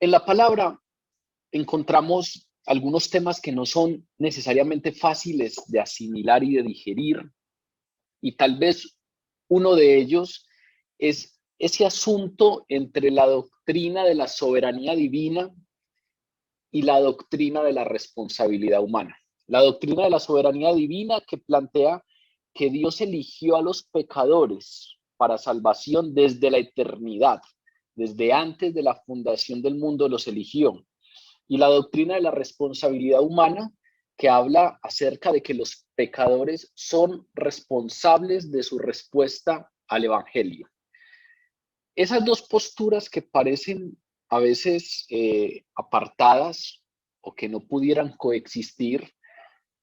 En la palabra encontramos algunos temas que no son necesariamente fáciles de asimilar y de digerir, y tal vez uno de ellos es ese asunto entre la doctrina de la soberanía divina y la doctrina de la responsabilidad humana. La doctrina de la soberanía divina que plantea que Dios eligió a los pecadores para salvación desde la eternidad, desde antes de la fundación del mundo los eligió. Y la doctrina de la responsabilidad humana que habla acerca de que los pecadores son responsables de su respuesta al evangelio. Esas dos posturas que parecen a veces apartadas o que no pudieran coexistir,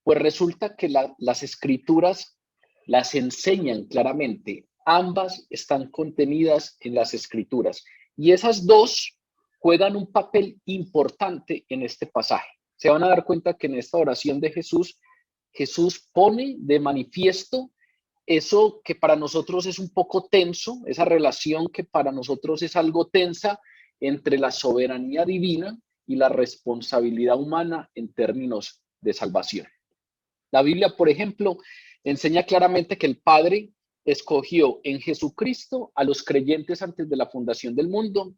pues resulta que las escrituras las enseñan claramente. Ambas están contenidas en las escrituras y esas dos juegan un papel importante en este pasaje. Se van a dar cuenta que en esta oración de Jesús, Jesús pone de manifiesto eso que para nosotros es un poco tenso, esa relación que para nosotros es algo tensa entre la soberanía divina y la responsabilidad humana en términos de salvación. La Biblia, por ejemplo, enseña claramente que el Padre escogió en Jesucristo a los creyentes antes de la fundación del mundo.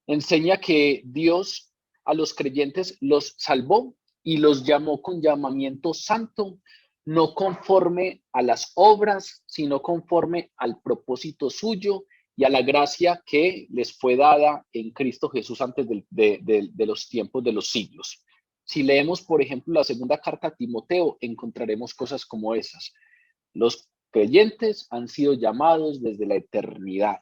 Enseña que Dios a los creyentes los salvó y los llamó con llamamiento santo, no conforme a las obras, sino conforme al propósito suyo y a la gracia que les fue dada en Cristo Jesús antes de los tiempos de los siglos. Si leemos, por ejemplo, la segunda carta a Timoteo, encontraremos cosas como esas. Los creyentes han sido llamados desde la eternidad,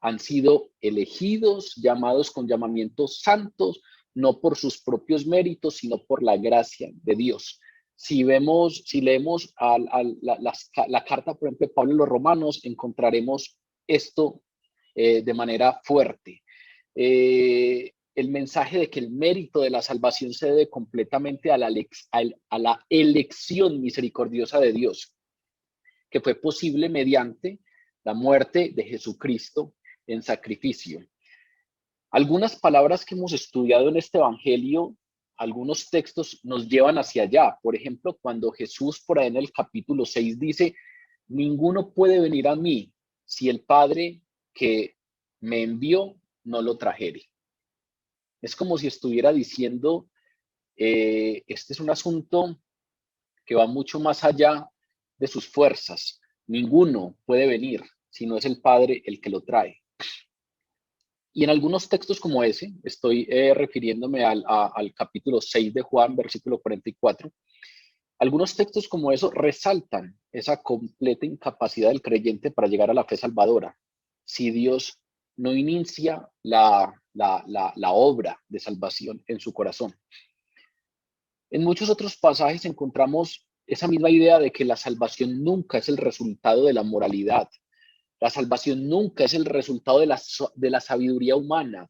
han sido elegidos, llamados con llamamientos santos, no por sus propios méritos, sino por la gracia de Dios. Si leemos la carta, por ejemplo, de Pablo a los Romanos, encontraremos esto de manera fuerte. El mensaje de que el mérito de la salvación se debe completamente a la elección misericordiosa de Dios, que fue posible mediante la muerte de Jesucristo en sacrificio. Algunas palabras que hemos estudiado en este evangelio, algunos textos nos llevan hacia allá. Por ejemplo, cuando Jesús por ahí en el capítulo 6 dice, ninguno puede venir a mí si el Padre que me envió no lo trajere. Es como si estuviera diciendo, este es un asunto que va mucho más allá de sus fuerzas. Ninguno puede venir si no es el Padre el que lo trae. Y en algunos textos como ese, estoy refiriéndome al capítulo 6 de Juan, versículo 44, algunos textos como eso resaltan esa completa incapacidad del creyente para llegar a la fe salvadora. Si Dios no inicia la obra de salvación en su corazón. En muchos otros pasajes encontramos esa misma idea de que la salvación nunca es el resultado de la moralidad. La salvación nunca es el resultado de la sabiduría humana.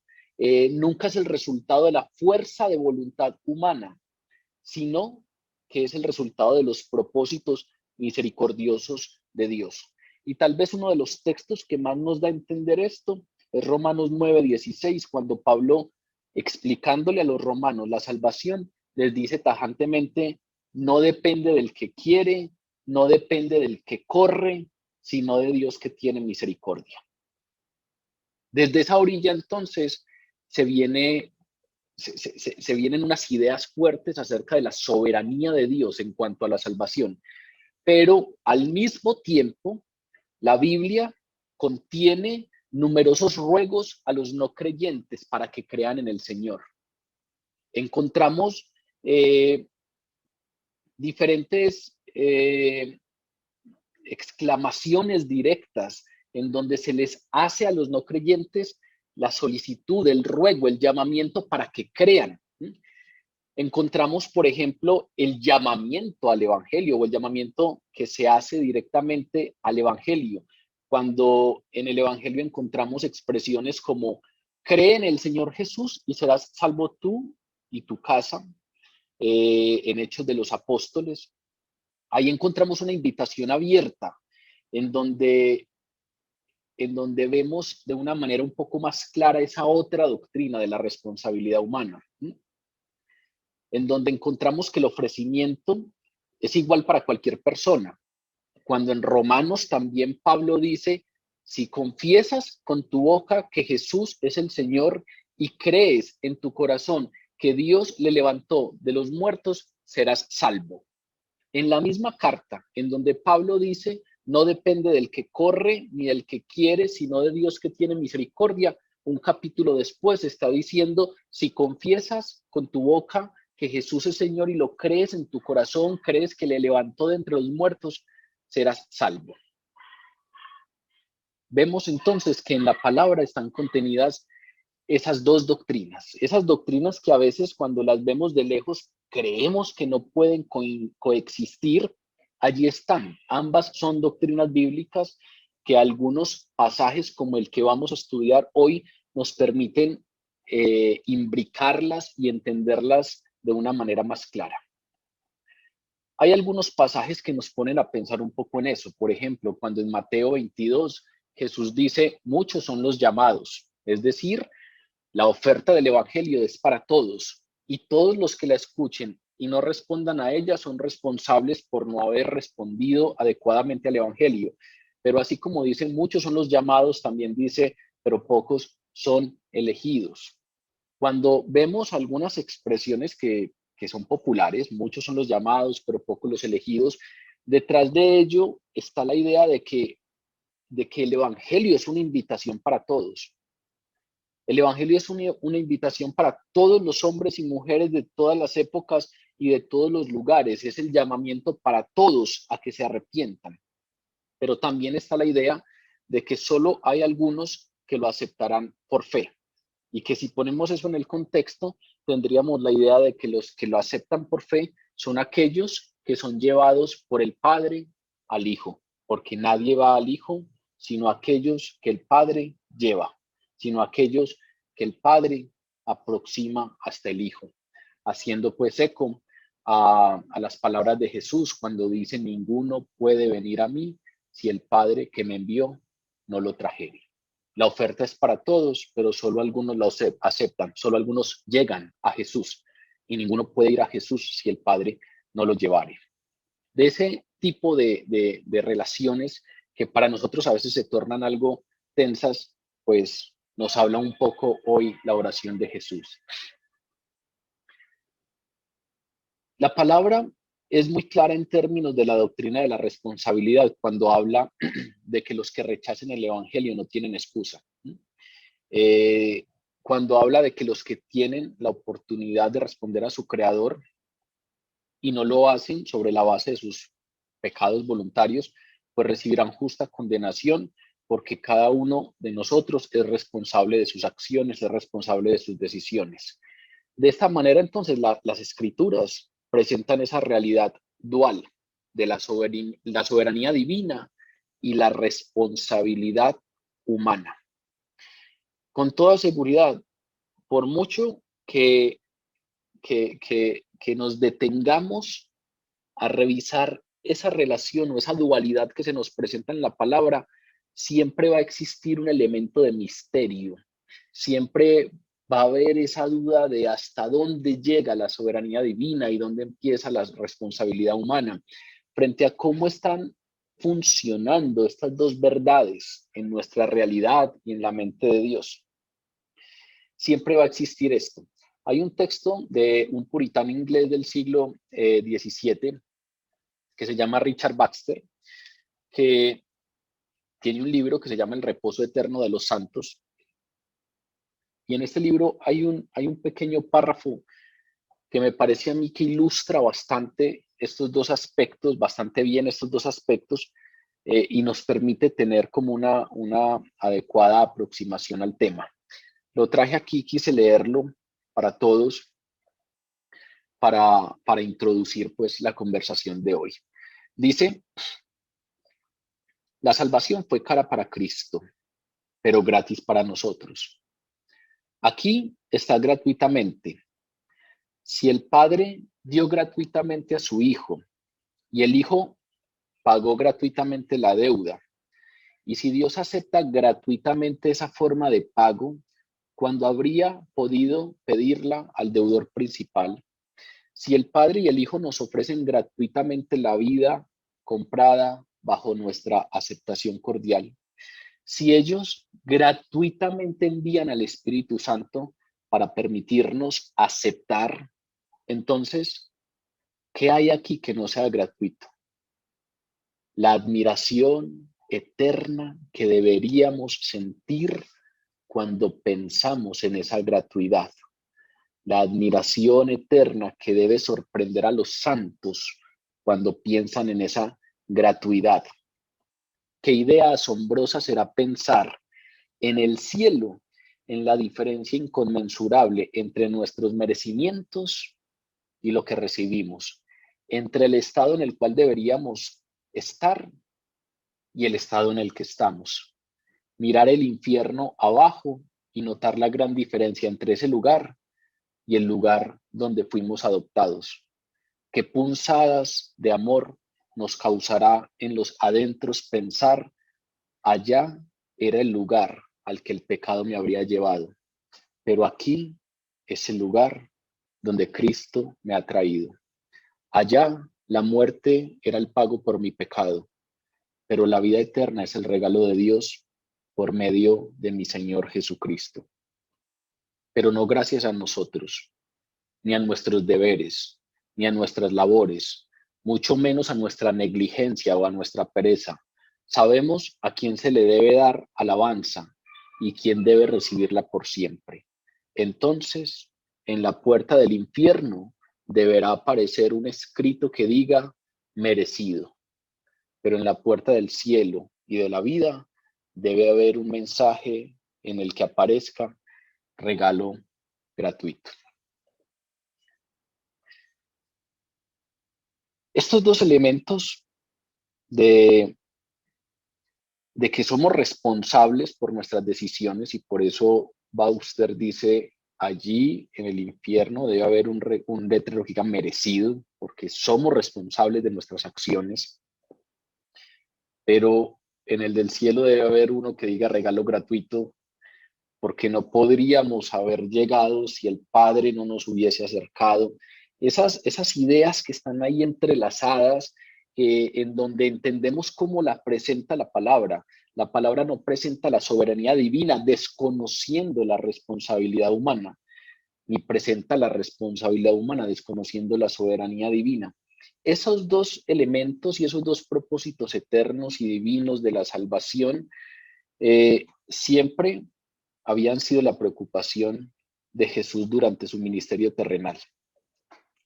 Nunca es el resultado de la fuerza de voluntad humana, sino que es el resultado de los propósitos misericordiosos de Dios. Y tal vez uno de los textos que más nos da a entender esto es Romanos 9:16, cuando Pablo, explicándole a los romanos la salvación, les dice tajantemente, no depende del que quiere, no depende del que corre, sino de Dios que tiene misericordia. Desde esa orilla entonces se vienen unas ideas fuertes acerca de la soberanía de Dios en cuanto a la salvación, pero al mismo tiempo la Biblia contiene numerosos ruegos a los no creyentes para que crean en el Señor. Encontramos diferentes exclamaciones directas en donde se les hace a los no creyentes la solicitud, el ruego, el llamamiento para que crean. Encontramos, por ejemplo, el llamamiento al evangelio o el llamamiento que se hace directamente al evangelio. Cuando en el evangelio encontramos expresiones como cree en el Señor Jesús y serás salvo tú y tu casa, en Hechos de los Apóstoles. Ahí encontramos una invitación abierta en donde en donde vemos de una manera un poco más clara esa otra doctrina de la responsabilidad humana, en donde encontramos que el ofrecimiento es igual para cualquier persona. Cuando en Romanos también Pablo dice, si confiesas con tu boca que Jesús es el Señor y crees en tu corazón que Dios le levantó de los muertos, serás salvo. En la misma carta, en donde Pablo dice, no depende del que corre ni del que quiere, sino de Dios que tiene misericordia, un capítulo después está diciendo, si confiesas con tu boca que Jesús es Señor y lo crees en tu corazón, crees que le levantó de entre los muertos, serás salvo. Vemos entonces que en la palabra están contenidas esas dos doctrinas, esas doctrinas que a veces cuando las vemos de lejos creemos que no pueden coexistir, allí están. Ambas son doctrinas bíblicas que algunos pasajes como el que vamos a estudiar hoy nos permiten imbricarlas y entenderlas de una manera más clara. Hay algunos pasajes que nos ponen a pensar un poco en eso. Por ejemplo, cuando en Mateo 22 Jesús dice, muchos son los llamados, es decir, la oferta del Evangelio es para todos y todos los que la escuchen y no respondan a ella son responsables por no haber respondido adecuadamente al Evangelio. Pero así como dicen, muchos son los llamados, también dice, pero pocos son elegidos. Cuando vemos algunas expresiones que son populares, muchos son los llamados, pero pocos los elegidos, detrás de ello está la idea de que el Evangelio es una invitación para todos. El Evangelio es una invitación para todos los hombres y mujeres de todas las épocas y de todos los lugares. Es el llamamiento para todos a que se arrepientan. Pero también está la idea de que solo hay algunos que lo aceptarán por fe. Y que si ponemos eso en el contexto, tendríamos la idea de que los que lo aceptan por fe son aquellos que son llevados por el Padre al Hijo. Porque nadie va al Hijo sino aquellos que el Padre lleva, sino aquellos que el Padre aproxima hasta el Hijo, haciendo pues eco a las palabras de Jesús cuando dice, ninguno puede venir a mí si el Padre que me envió no lo trajere. La oferta es para todos, pero solo algunos la aceptan, solo algunos llegan a Jesús y ninguno puede ir a Jesús si el Padre no lo llevare. De ese tipo de relaciones que para nosotros a veces se tornan algo tensas, pues nos habla un poco hoy la oración de Jesús. La palabra es muy clara en términos de la doctrina de la responsabilidad cuando habla de que los que rechacen el Evangelio no tienen excusa. Cuando habla de que los que tienen la oportunidad de responder a su Creador y no lo hacen sobre la base de sus pecados voluntarios, pues recibirán justa condenación porque cada uno de nosotros es responsable de sus acciones, es responsable de sus decisiones. De esta manera, entonces, las escrituras presentan esa realidad dual de la soberanía divina y la responsabilidad humana. Con toda seguridad, por mucho que nos detengamos a revisar esa relación o esa dualidad que se nos presenta en la palabra, siempre va a existir un elemento de misterio. Siempre va a haber esa duda de hasta dónde llega la soberanía divina y dónde empieza la responsabilidad humana, frente a cómo están funcionando estas dos verdades en nuestra realidad y en la mente de Dios. Siempre va a existir esto. Hay un texto de un puritano inglés del siglo XVII que se llama Richard Baxter, que tiene un libro que se llama El reposo eterno de los santos. Y en este libro hay un pequeño párrafo que me parece a mí que ilustra bastante estos dos aspectos, bastante bien estos dos aspectos, y nos permite tener como una adecuada aproximación al tema. Lo traje aquí, quise leerlo para todos, para introducir pues la conversación de hoy. Dice, la salvación fue cara para Cristo, pero gratis para nosotros. Aquí está gratuitamente. Si el Padre dio gratuitamente a su Hijo y el Hijo pagó gratuitamente la deuda Y si Dios acepta gratuitamente esa forma de pago, cuando habría podido pedirla al deudor principal, si el Padre y el Hijo nos ofrecen gratuitamente la vida comprada bajo nuestra aceptación cordial, si ellos gratuitamente envían al Espíritu Santo para permitirnos aceptar, entonces, ¿qué hay aquí que no sea gratuito? La admiración eterna que deberíamos sentir cuando pensamos en esa gratuidad. La admiración eterna que debe sorprender a los santos cuando piensan en esa gratuidad. Qué idea asombrosa será pensar en el cielo, en la diferencia inconmensurable entre nuestros merecimientos y lo que recibimos, entre el estado en el cual deberíamos estar y el estado en el que estamos. Mirar el infierno abajo y notar la gran diferencia entre ese lugar y el lugar donde fuimos adoptados. Qué punzadas de amor nos causará en los adentros pensar: allá era el lugar al que el pecado me habría llevado, pero aquí es el lugar donde Cristo me ha traído. Allá la muerte era el pago por mi pecado, pero la vida eterna es el regalo de Dios por medio de mi Señor Jesucristo. Pero no gracias a nosotros, ni a nuestros deberes, ni a nuestras labores, mucho menos a nuestra negligencia o a nuestra pereza. Sabemos a quién se le debe dar alabanza y quién debe recibirla por siempre. Entonces, en la puerta del infierno deberá aparecer un escrito que diga merecido, pero en la puerta del cielo y de la vida debe haber un mensaje en el que aparezca regalo gratuito. Estos dos elementos de, de que somos responsables por nuestras decisiones, y por eso Bauster dice: allí en el infierno debe haber un letrero que diga merecido, porque somos responsables de nuestras acciones, pero en el del cielo debe haber uno que diga regalo gratuito, porque no podríamos haber llegado si el Padre no nos hubiese acercado. Esas ideas que están ahí entrelazadas, en donde entendemos cómo la presenta la palabra. La palabra no presenta la soberanía divina desconociendo la responsabilidad humana, ni presenta la responsabilidad humana desconociendo la soberanía divina. Esos dos elementos y esos dos propósitos eternos y divinos de la salvación siempre habían sido la preocupación de Jesús durante su ministerio terrenal.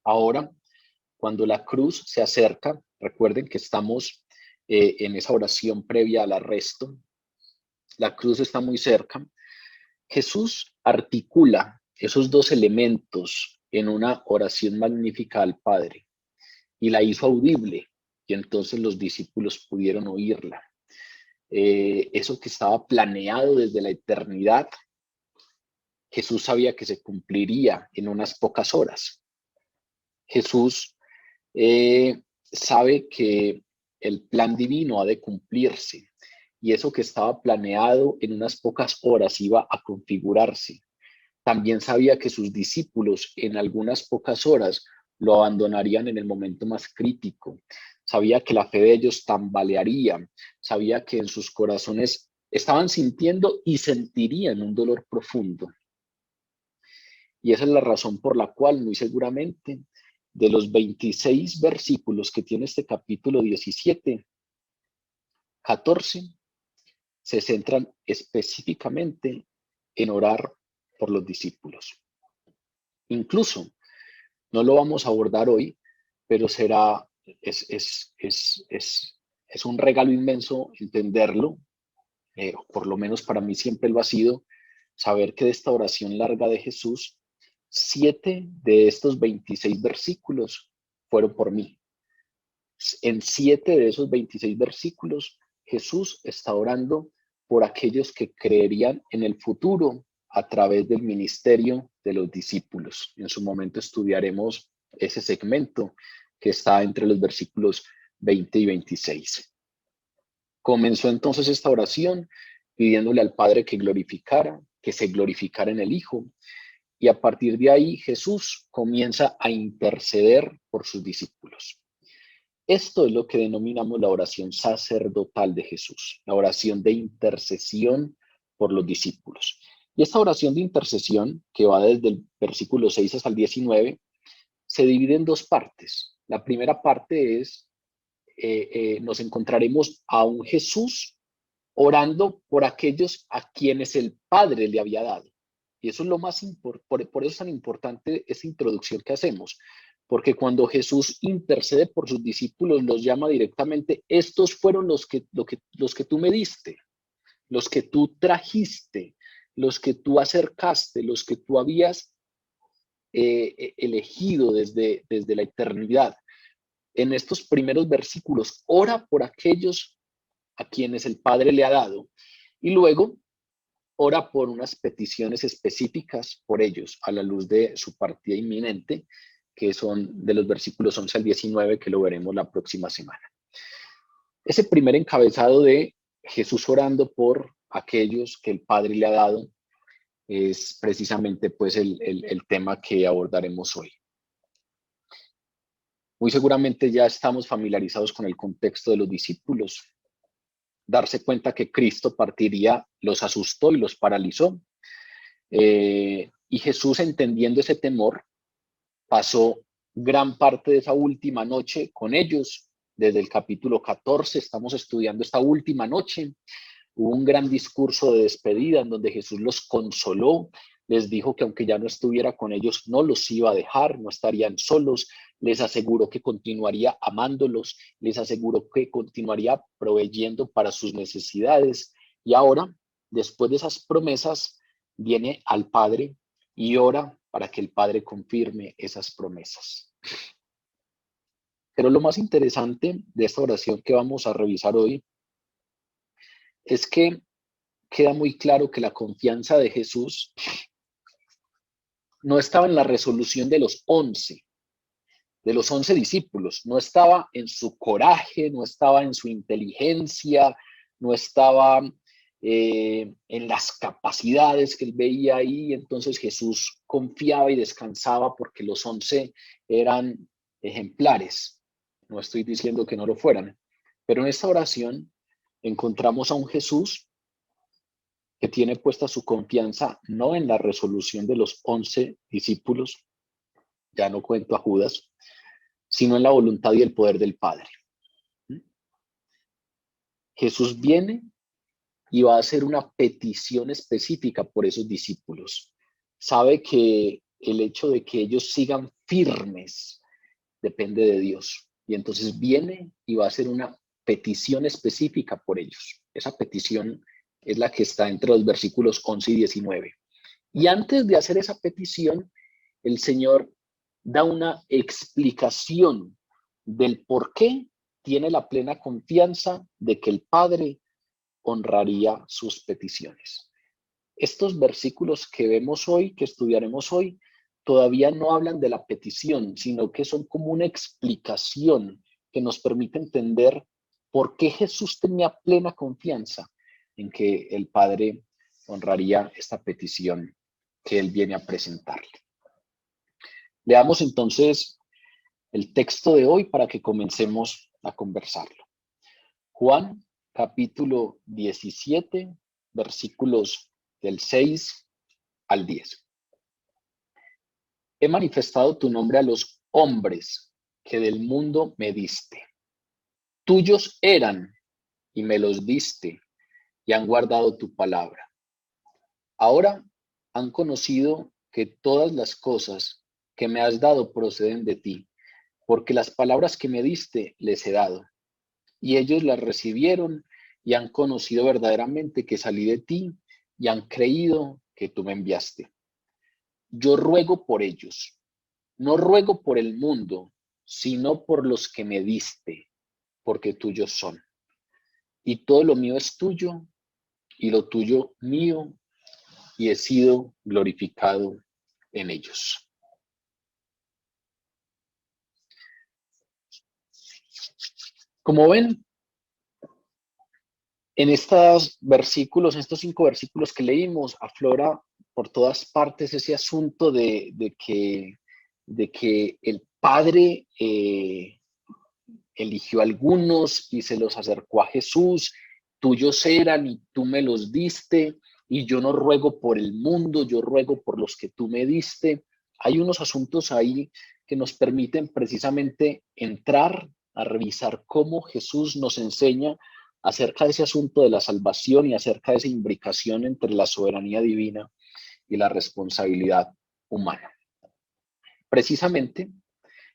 Ahora, cuando la cruz se acerca, recuerden que estamos en esa oración previa al arresto, la cruz está muy cerca. Jesús articula esos dos elementos en una oración magnífica al Padre y la hizo audible, y entonces los discípulos pudieron oírla. Eso que estaba planeado desde la eternidad, Jesús sabía que se cumpliría en unas pocas horas. Jesús sabe que el plan divino ha de cumplirse, y eso que estaba planeado en unas pocas horas iba a configurarse. También sabía que sus discípulos en algunas pocas horas lo abandonarían en el momento más crítico. Sabía que la fe de ellos tambalearía. Sabía que en sus corazones estaban sintiendo y sentirían un dolor profundo. Y esa es la razón por la cual, muy seguramente, de los 26 versículos que tiene este capítulo 17, 14 se centran específicamente en orar por los discípulos. Incluso, no lo vamos a abordar hoy, pero es un regalo inmenso entenderlo, por lo menos para mí siempre lo ha sido, saber que de esta oración larga de Jesús, 7 de estos 26 versículos fueron por mí. En 7 de esos 26 versículos, Jesús está orando por aquellos que creerían en el futuro a través del ministerio de los discípulos. En su momento estudiaremos ese segmento que está entre los versículos 20 y 26. Comenzó entonces esta oración pidiéndole al Padre que se glorificara en el Hijo. Y a partir de ahí Jesús comienza a interceder por sus discípulos. Esto es lo que denominamos la oración sacerdotal de Jesús, la oración de intercesión por los discípulos. Y esta oración de intercesión, que va desde el versículo 6 hasta el 19, se divide en dos partes. La primera parte es, nos encontraremos a un Jesús orando por aquellos a quienes el Padre le había dado. Y eso es lo más importante, por eso es tan importante esta introducción que hacemos, porque cuando Jesús intercede por sus discípulos, los llama directamente, estos fueron los que tú me diste, los que tú trajiste, los que tú acercaste, los que tú habías elegido desde la eternidad. En estos primeros versículos, ora por aquellos a quienes el Padre le ha dado. Y luego ora por unas peticiones específicas por ellos, a la luz de su partida inminente, que son de los versículos 11 al 19, que lo veremos la próxima semana. Ese primer encabezado de Jesús orando por aquellos que el Padre le ha dado es precisamente pues el tema que abordaremos hoy. Muy seguramente ya estamos familiarizados con el contexto de los discípulos. Darse cuenta que Cristo partiría los asustó y los paralizó. Y Jesús, entendiendo ese temor, pasó gran parte de esa última noche con ellos. Desde el capítulo 14 estamos estudiando esta última noche. Hubo un gran discurso de despedida en donde Jesús los consoló, les dijo que aunque ya no estuviera con ellos, no los iba a dejar, no estarían solos, les aseguró que continuaría amándolos, les aseguró que continuaría proveyendo para sus necesidades. Y ahora, después de esas promesas, viene al Padre y ora para que el Padre confirme esas promesas. Pero lo más interesante de esta oración que vamos a revisar hoy es que queda muy claro que la confianza de Jesús no estaba en la resolución de los 11 discípulos, no estaba en su coraje, no estaba en su inteligencia, no estaba en las capacidades que él veía ahí. Entonces Jesús confiaba y descansaba porque los 11 eran ejemplares. No estoy diciendo que no lo fueran, pero en esta oración encontramos a un Jesús que tiene puesta su confianza no en la resolución de los 11 discípulos, ya no cuento a Judas, sino en la voluntad y el poder del Padre. Jesús viene y va a hacer una petición específica por esos discípulos. Sabe que el hecho de que ellos sigan firmes depende de Dios. Y entonces viene y va a hacer una petición específica por ellos. Esa petición es la que está entre los versículos 11 y 19. Y antes de hacer esa petición, el Señor da una explicación del por qué tiene la plena confianza de que el Padre honraría sus peticiones. Estos versículos que vemos hoy, que estudiaremos hoy, todavía no hablan de la petición, sino que son como una explicación que nos permite entender por qué Jesús tenía plena confianza en que el Padre honraría esta petición que él viene a presentarle. Leamos entonces el texto de hoy para que comencemos a conversarlo. Juan, capítulo 17, versículos del 6 al 10. He manifestado tu nombre a los hombres que del mundo me diste. Tuyos eran y me los diste y han guardado tu palabra. Ahora han conocido que todas las cosas que me has dado proceden de ti, porque las palabras que me diste les he dado. Y ellos las recibieron y han conocido verdaderamente que salí de ti y han creído que tú me enviaste. Yo ruego por ellos, no ruego por el mundo, sino por los que me diste, porque tuyos son. Y todo lo mío es tuyo y lo tuyo mío, y he sido glorificado en ellos. Como ven, En estos versículos, en estos 5 versículos que leímos, aflora por todas partes ese asunto de que el Padre eligió a algunos y se los acercó a Jesús. Tuyos eran y tú me los diste, y yo no ruego por el mundo, yo ruego por los que tú me diste. Hay unos asuntos ahí que nos permiten precisamente entrar a revisar cómo Jesús nos enseña acerca de ese asunto de la salvación y acerca de esa imbricación entre la soberanía divina y la responsabilidad humana. Precisamente,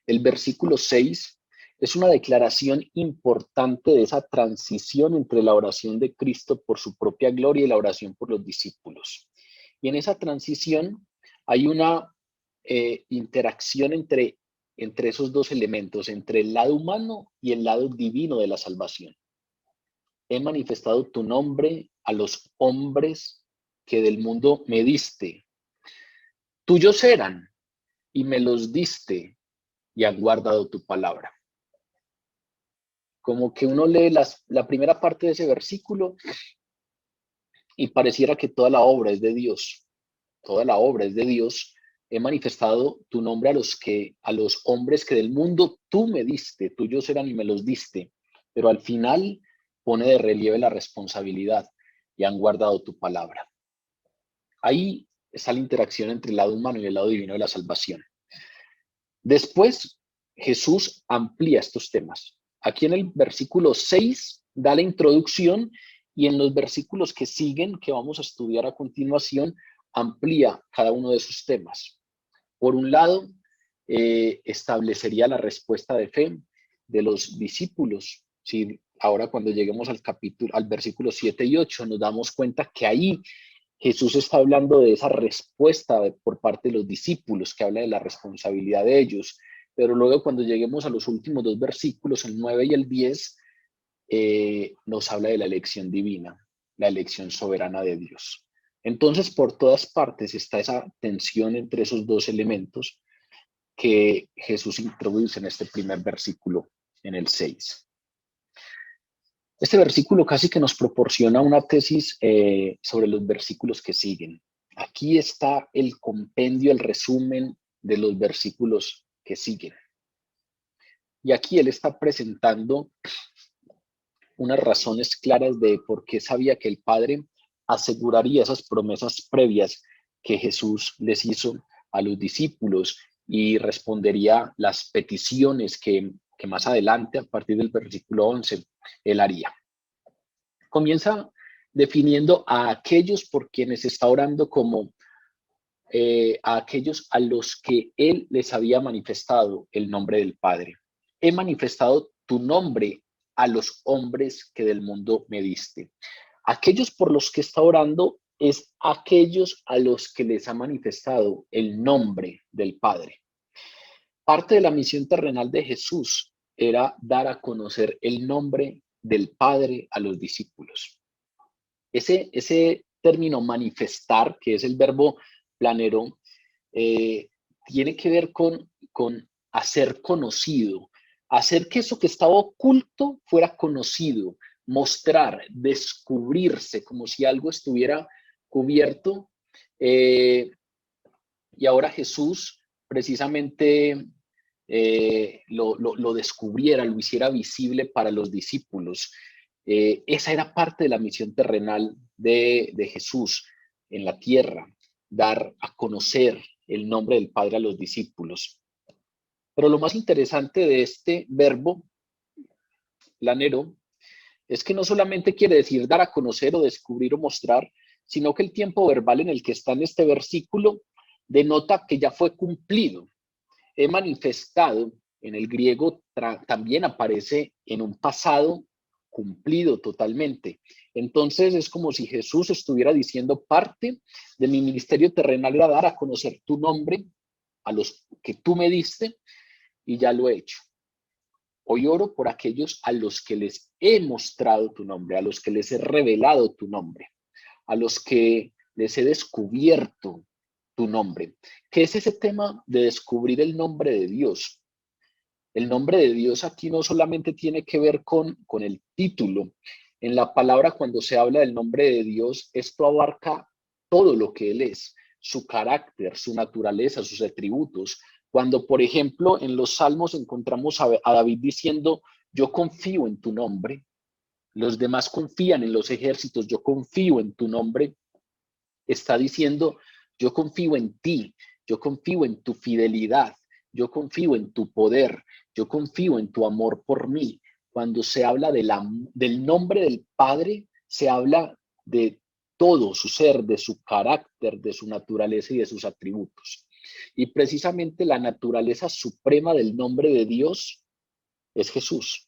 el versículo 6 es una declaración importante de esa transición entre la oración de Cristo por su propia gloria y la oración por los discípulos. Y en esa transición hay una interacción entre esos dos elementos, entre el lado humano y el lado divino de la salvación. He manifestado tu nombre a los hombres que del mundo me diste. Tuyos eran y me los diste y han guardado tu palabra. Como que uno lee la primera parte de ese versículo y pareciera que toda la obra es de Dios. Toda la obra es de Dios. He manifestado tu nombre a los hombres que del mundo tú me diste, tuyos eran y me los diste. Pero al final pone de relieve la responsabilidad y han guardado tu palabra. Ahí está la interacción entre el lado humano y el lado divino de la salvación. Después, Jesús amplía estos temas. Aquí en el versículo 6 da la introducción y en los versículos que siguen, que vamos a estudiar a continuación, amplía cada uno de esos temas. Por un lado, establecería la respuesta de fe de los discípulos. ¿Sí? Ahora cuando lleguemos al versículo 7 y 8, nos damos cuenta que ahí Jesús está hablando de esa respuesta por parte de los discípulos, que habla de la responsabilidad de ellos. Pero luego cuando lleguemos a los últimos 2 versículos, el 9 y el 10, nos habla de la elección divina, la elección soberana de Dios. Entonces, por todas partes está esa tensión entre esos dos elementos que Jesús introduce en este primer versículo, en el 6. Este versículo casi que nos proporciona una tesis sobre los versículos que siguen. Aquí está el compendio, el resumen de los versículos que siguen. Y aquí él está presentando unas razones claras de por qué sabía que el Padre aseguraría esas promesas previas que Jesús les hizo a los discípulos y respondería las peticiones que más adelante, a partir del versículo 11, él haría. Comienza definiendo a aquellos por quienes está orando como a aquellos a los que él les había manifestado el nombre del Padre. He manifestado tu nombre a los hombres que del mundo me diste. Aquellos por los que está orando es aquellos a los que les ha manifestado el nombre del Padre. Parte de la misión terrenal de Jesús era dar a conocer el nombre del Padre a los discípulos. Ese término manifestar, que es el verbo planero, tiene que ver con hacer conocido, hacer que eso que estaba oculto fuera conocido, mostrar, descubrirse, como si algo estuviera cubierto. Y ahora Jesús precisamente lo descubriera, lo hiciera visible para los discípulos. Esa era parte de la misión terrenal de Jesús en la tierra, dar a conocer el nombre del Padre a los discípulos. Pero lo más interesante de este verbo planero es que no solamente quiere decir dar a conocer o descubrir o mostrar, sino que el tiempo verbal en el que está en este versículo denota que ya fue cumplido. He manifestado, en el griego también aparece en un pasado cumplido totalmente. Entonces es como si Jesús estuviera diciendo: parte de mi ministerio terrenal era dar a conocer tu nombre a los que tú me diste, y ya lo he hecho. Hoy oro por aquellos a los que les he mostrado tu nombre, a los que les he revelado tu nombre, a los que les he descubierto tu nombre. ¿Qué es ese tema de descubrir el nombre de Dios? El nombre de Dios aquí no solamente tiene que ver con el título, En la palabra, cuando se habla del nombre de Dios, esto abarca todo lo que Él es, su carácter, su naturaleza, sus atributos. Cuando, por ejemplo, en los Salmos encontramos a David diciendo, yo confío en tu nombre, los demás confían en los ejércitos, yo confío en tu nombre, está diciendo, yo confío en ti, yo confío en tu fidelidad, yo confío en tu poder, yo confío en tu amor por mí. Cuando se habla del nombre del Padre, se habla de todo su ser, de su carácter, de su naturaleza y de sus atributos. Y precisamente la naturaleza suprema del nombre de Dios es Jesús.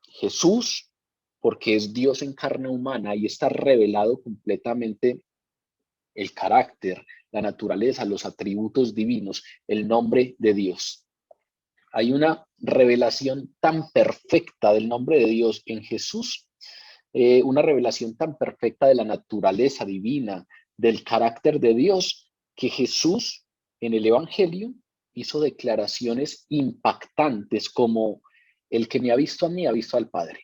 Jesús, porque es Dios en carne humana y está revelado completamente el carácter, la naturaleza, los atributos divinos, el nombre de Dios. Hay una revelación tan perfecta del nombre de Dios en Jesús, una revelación tan perfecta de la naturaleza divina, del carácter de Dios, que Jesús en el Evangelio hizo declaraciones impactantes como el que me ha visto a mí ha visto al Padre.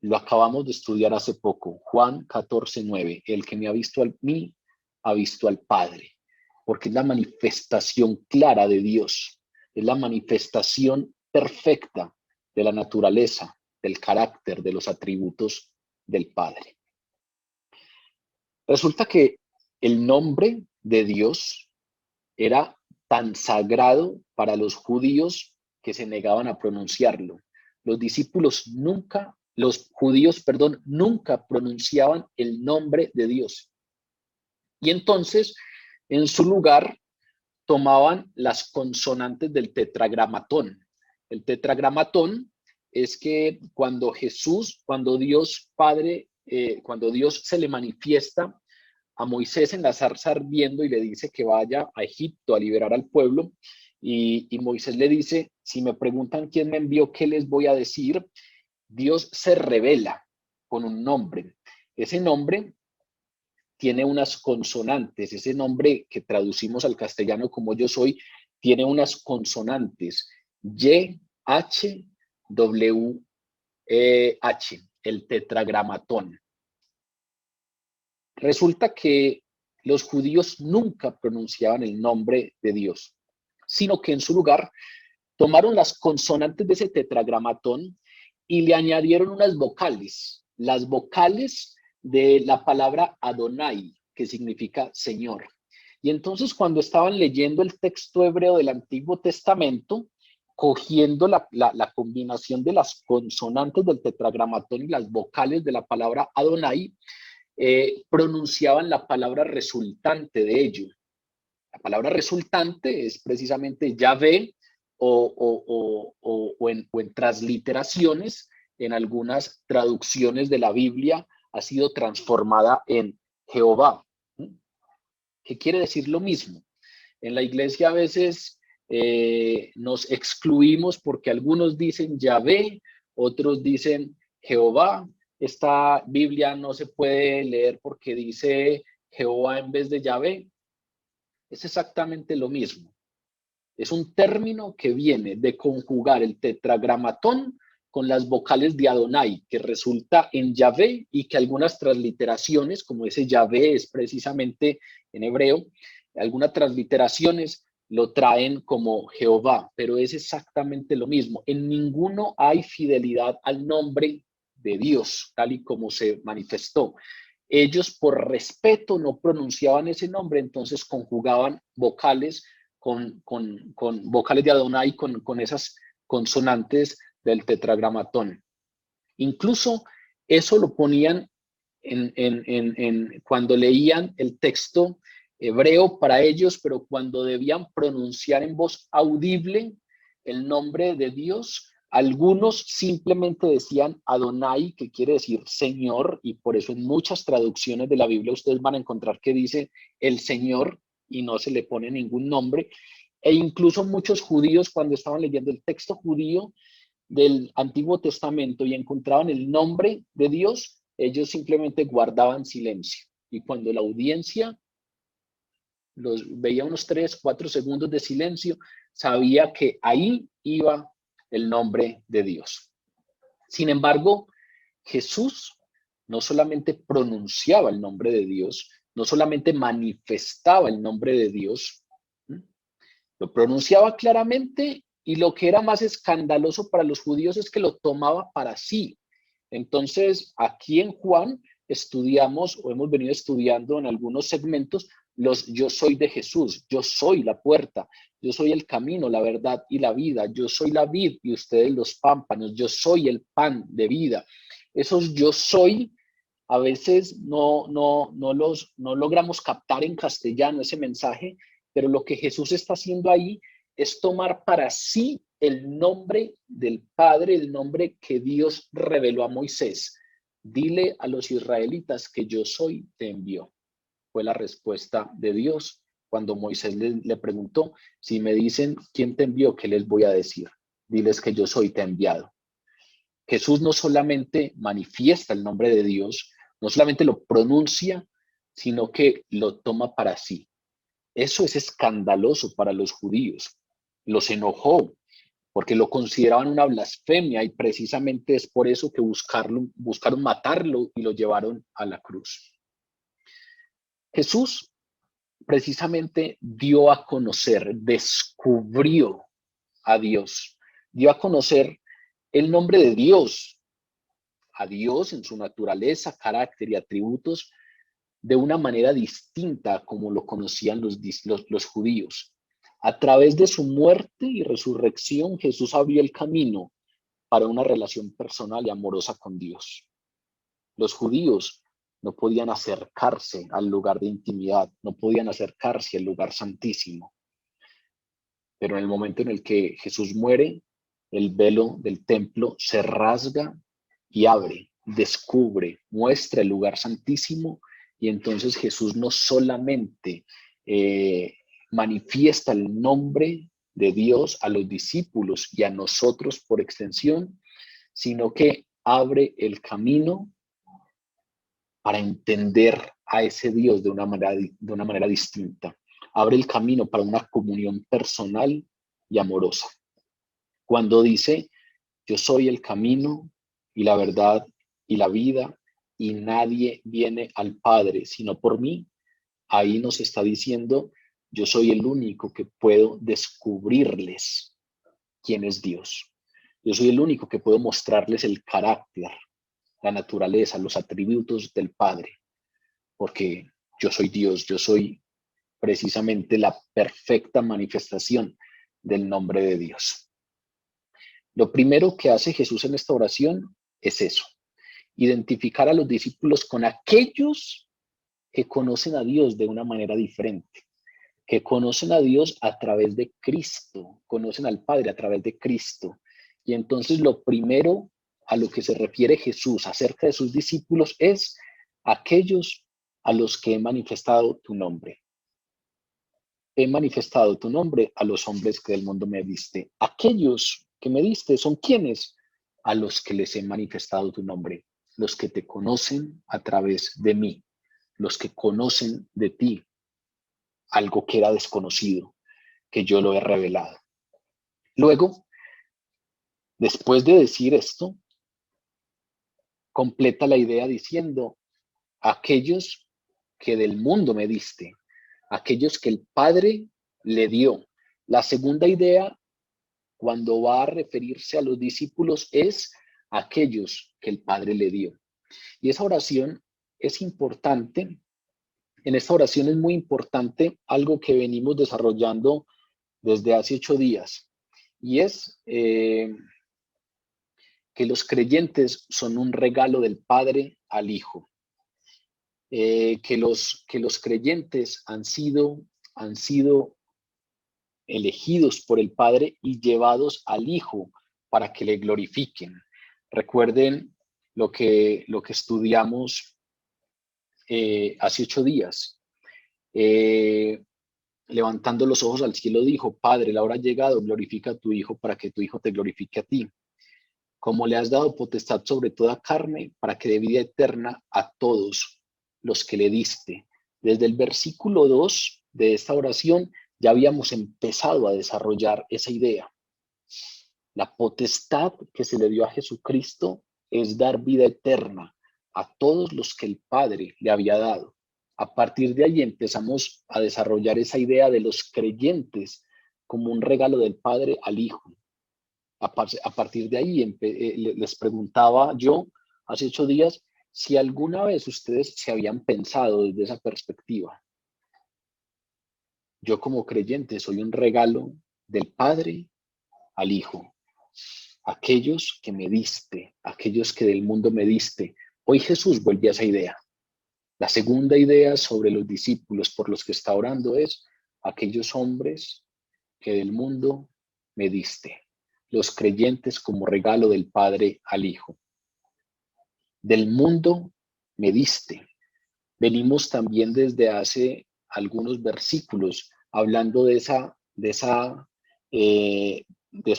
Lo acabamos de estudiar hace poco, Juan 14:9. El que me ha visto a mí ha visto al Padre, porque es la manifestación clara de Dios, es la manifestación perfecta de la naturaleza, del carácter, de los atributos del Padre. Resulta que el nombre de Dios era tan sagrado para los judíos que se negaban a pronunciarlo. Los judíos, nunca pronunciaban el nombre de Dios. Y entonces, en su lugar, tomaban las consonantes del tetragramatón. El tetragramatón es que cuando Dios Padre, cuando Dios se le manifiesta a Moisés en la zarza ardiendo y le dice que vaya a Egipto a liberar al pueblo, y Moisés le dice, si me preguntan quién me envió, ¿qué les voy a decir? Dios se revela con un nombre. Ese nombre tiene unas consonantes, ese nombre que traducimos al castellano como yo soy, tiene unas consonantes, Y, H, W, H, el tetragramatón. Resulta que los judíos nunca pronunciaban el nombre de Dios, sino que en su lugar tomaron las consonantes de ese tetragramatón y le añadieron unas vocales, las vocales de la palabra Adonai, que significa Señor. Y entonces cuando estaban leyendo el texto hebreo del Antiguo Testamento, cogiendo la combinación de las consonantes del tetragramatón y las vocales de la palabra Adonai, pronunciaban la palabra resultante de ello. La palabra resultante es precisamente Yahvé o en transliteraciones, en algunas traducciones de la Biblia ha sido transformada en Jehová, que quiere decir lo mismo. En la iglesia a veces nos excluimos porque algunos dicen Yahvé, otros dicen Jehová. Esta Biblia no se puede leer porque dice Jehová en vez de Yahvé. Es exactamente lo mismo. Es un término que viene de conjugar el tetragramatón con las vocales de Adonai, que resulta en Yahvé y que algunas transliteraciones, como ese Yahvé es precisamente en hebreo, algunas transliteraciones lo traen como Jehová, pero es exactamente lo mismo. En ninguno hay fidelidad al nombre de Dios, tal y como se manifestó. Ellos por respeto no pronunciaban ese nombre, entonces conjugaban vocales con vocales de Adonai, con esas consonantes del tetragramatón. Incluso eso lo ponían cuando leían el texto hebreo para ellos, pero cuando debían pronunciar en voz audible el nombre de Dios, algunos simplemente decían Adonai, que quiere decir Señor, y por eso en muchas traducciones de la Biblia ustedes van a encontrar que dice el Señor y no se le pone ningún nombre. E incluso muchos judíos, cuando estaban leyendo el texto judío del Antiguo Testamento y encontraban el nombre de Dios, ellos simplemente guardaban silencio. Y cuando la audiencia los veía unos 3, 4 segundos de silencio, sabía que ahí iba el nombre de Dios. Sin embargo, Jesús no solamente pronunciaba el nombre de Dios, no solamente manifestaba el nombre de Dios, lo pronunciaba claramente, y lo que era más escandaloso para los judíos es que lo tomaba para sí. Entonces, aquí en Juan estudiamos, o hemos venido estudiando en algunos segmentos, los yo soy de Jesús, yo soy la puerta, yo soy el camino, la verdad y la vida, yo soy la vid y ustedes los pámpanos, yo soy el pan de vida. Esos yo soy a veces no logramos captar en castellano ese mensaje, pero lo que Jesús está haciendo ahí es tomar para sí el nombre del Padre, el nombre que Dios reveló a Moisés. Dile a los israelitas que yo soy, te envió. Fue la respuesta de Dios cuando Moisés le preguntó: si me dicen quién te envió, ¿qué les voy a decir? Diles que yo soy, te he enviado. Jesús no solamente manifiesta el nombre de Dios, no solamente lo pronuncia, sino que lo toma para sí. Eso es escandaloso para los judíos. Los enojó porque lo consideraban una blasfemia, y precisamente es por eso que buscaron matarlo y lo llevaron a la cruz. Jesús precisamente dio a conocer, descubrió a Dios, dio a conocer el nombre de Dios, a Dios en su naturaleza, carácter y atributos, de una manera distinta como lo conocían los judíos. A través de su muerte y resurrección, Jesús abrió el camino para una relación personal y amorosa con Dios. Los judíos no podían acercarse al lugar de intimidad, no podían acercarse al lugar santísimo. Pero en el momento en el que Jesús muere, el velo del templo se rasga y abre, descubre, muestra el lugar santísimo, y entonces Jesús no solamente manifiesta el nombre de Dios a los discípulos y a nosotros por extensión, sino que abre el camino para entender a ese Dios de una manera distinta. Abre el camino para una comunión personal y amorosa. Cuando dice: yo soy el camino y la verdad y la vida, y nadie viene al Padre sino por mí, ahí nos está diciendo: yo soy el único que puedo descubrirles quién es Dios. Yo soy el único que puedo mostrarles el carácter, la naturaleza, los atributos del Padre, porque yo soy Dios, yo soy precisamente la perfecta manifestación del nombre de Dios. Lo primero que hace Jesús en esta oración es eso: identificar a los discípulos con aquellos que conocen a Dios de una manera diferente, que conocen a Dios a través de Cristo, conocen al Padre a través de Cristo. Y entonces lo primero a lo que se refiere Jesús acerca de sus discípulos es: aquellos a los que he manifestado tu nombre. He manifestado tu nombre a los hombres que del mundo me diste. Aquellos que me diste son quienes: a los que les he manifestado tu nombre, los que te conocen a través de mí, los que conocen de ti algo que era desconocido, que yo lo he revelado. Luego, después de decir esto, completa la idea diciendo: aquellos que del mundo me diste, aquellos que el Padre le dio. La segunda idea, cuando va a referirse a los discípulos, es aquellos que el Padre le dio. Y esa oración es importante. En esta oración es muy importante algo que venimos desarrollando desde hace 8 días, y es que los creyentes son un regalo del Padre al Hijo. Que los creyentes han sido elegidos por el Padre y llevados al Hijo para que le glorifiquen. Recuerden lo que estudiamos hace 8 días. Levantando los ojos al cielo dijo: Padre, la hora ha llegado, glorifica a tu Hijo para que tu Hijo te glorifique a ti. Como le has dado potestad sobre toda carne, para que dé vida eterna a todos los que le diste. Desde el versículo 2 de esta oración ya habíamos empezado a desarrollar esa idea. La potestad que se le dio a Jesucristo es dar vida eterna a todos los que el Padre le había dado. A partir de ahí empezamos a desarrollar esa idea de los creyentes como un regalo del Padre al Hijo. A partir de ahí les preguntaba yo hace 8 días si alguna vez ustedes se habían pensado desde esa perspectiva. Yo como creyente soy un regalo del Padre al Hijo. Aquellos que me diste, aquellos que del mundo me diste. Hoy Jesús vuelve a esa idea. La segunda idea sobre los discípulos por los que está orando es aquellos hombres que del mundo me diste. Los creyentes como regalo del Padre al Hijo. Del mundo me diste. Venimos también desde hace algunos versículos hablando de esa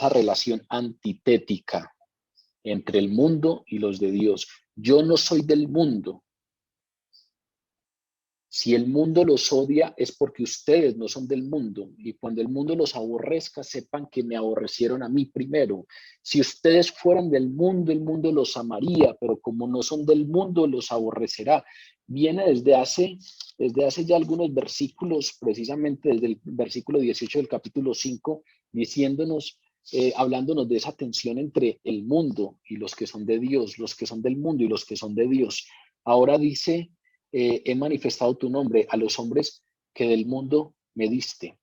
relación antitética entre el mundo y los de Dios. Yo no soy del mundo. Si el mundo los odia es porque ustedes no son del mundo, y cuando el mundo los aborrezca, sepan que me aborrecieron a mí primero. Si ustedes fueran del mundo, el mundo los amaría, pero como no son del mundo, los aborrecerá. Viene desde hace ya algunos versículos, precisamente desde el versículo 18 del capítulo 5, diciéndonos, hablándonos de esa tensión entre el mundo y los que son de Dios, los que son del mundo y los que son de Dios. Ahora dice, he manifestado tu nombre a los hombres que del mundo me diste.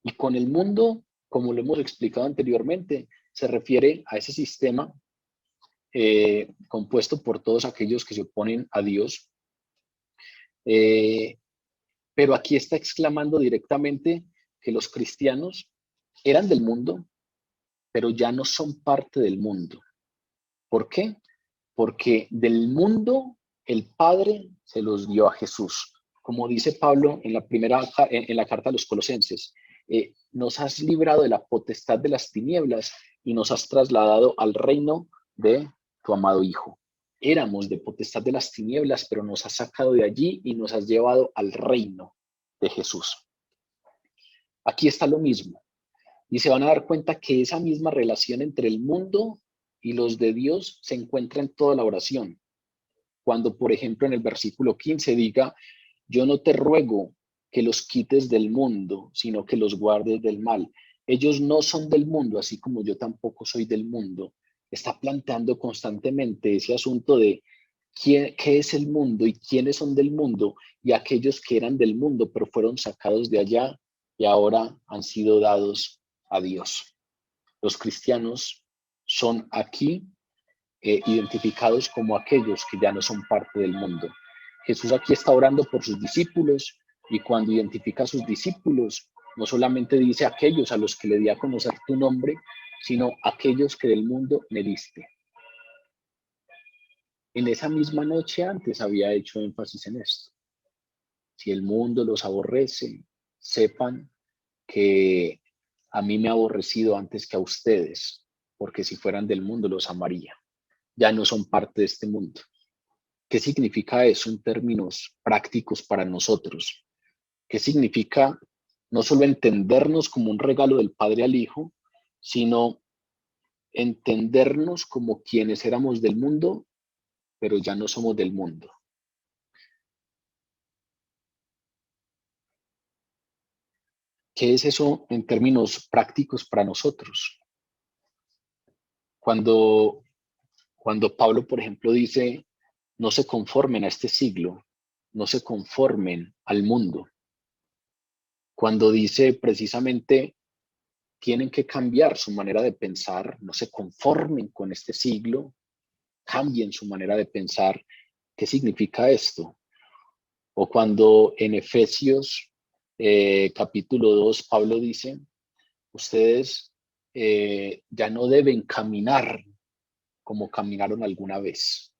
Y con el mundo, como lo hemos explicado anteriormente, se refiere a ese sistema compuesto por todos aquellos que se oponen a Dios. Pero aquí está exclamando directamente que los cristianos eran del mundo, pero ya no son parte del mundo. ¿Por qué? Porque del mundo el Padre se los dio a Jesús. Como dice Pablo en la carta a los Colosenses, nos has librado de la potestad de las tinieblas y nos has trasladado al reino de tu amado Hijo. Éramos de potestad de las tinieblas, pero nos has sacado de allí y nos has llevado al reino de Jesús. Aquí está lo mismo. Y se van a dar cuenta que esa misma relación entre el mundo y los de Dios se encuentra en toda la oración. Cuando, por ejemplo, en el versículo 15 diga, yo no te ruego que los quites del mundo, sino que los guardes del mal. Ellos no son del mundo, así como yo tampoco soy del mundo. Está planteando constantemente ese asunto de qué es el mundo y quiénes son del mundo, y aquellos que eran del mundo, pero fueron sacados de allá y ahora han sido dados a Dios. Los cristianos son aquí identificados como aquellos que ya no son parte del mundo. Jesús aquí está orando por sus discípulos y cuando identifica a sus discípulos, no solamente dice aquellos a los que le di a conocer tu nombre, sino aquellos que del mundo me diste. En esa misma noche antes había hecho énfasis en esto. Si el mundo los aborrece, sepan que a mí me ha aborrecido antes que a ustedes, porque si fueran del mundo los amaría. Ya no son parte de este mundo. ¿Qué significa eso en términos prácticos para nosotros? ¿Qué significa no solo entendernos como un regalo del Padre al Hijo, sino entendernos como quienes éramos del mundo, pero ya no somos del mundo? ¿Qué es eso en términos prácticos para nosotros? Cuando Pablo, por ejemplo, dice, no se conformen a este siglo, no se conformen al mundo. Cuando dice precisamente, tienen que cambiar su manera de pensar, no se conformen con este siglo, cambien su manera de pensar. ¿Qué significa esto? O cuando en Efesios capítulo 2, Pablo dice, ustedes ya no deben caminar como caminaron alguna vez.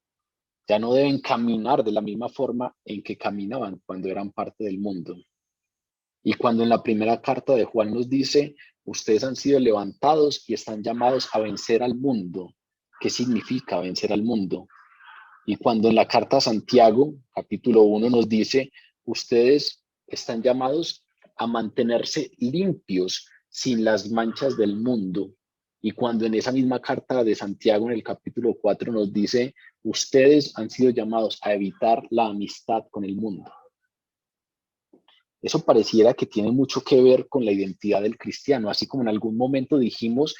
Ya no deben caminar de la misma forma en que caminaban cuando eran parte del mundo. Y cuando en la primera carta de Juan nos dice, ustedes han sido levantados y están llamados a vencer al mundo. ¿Qué significa vencer al mundo? Y cuando en la carta a Santiago, capítulo 1, nos dice, ustedes están llamados a mantenerse limpios sin las manchas del mundo. Y cuando en esa misma carta de Santiago, en el capítulo 4, nos dice, ustedes han sido llamados a evitar la amistad con el mundo. Eso pareciera que tiene mucho que ver con la identidad del cristiano, así como en algún momento dijimos,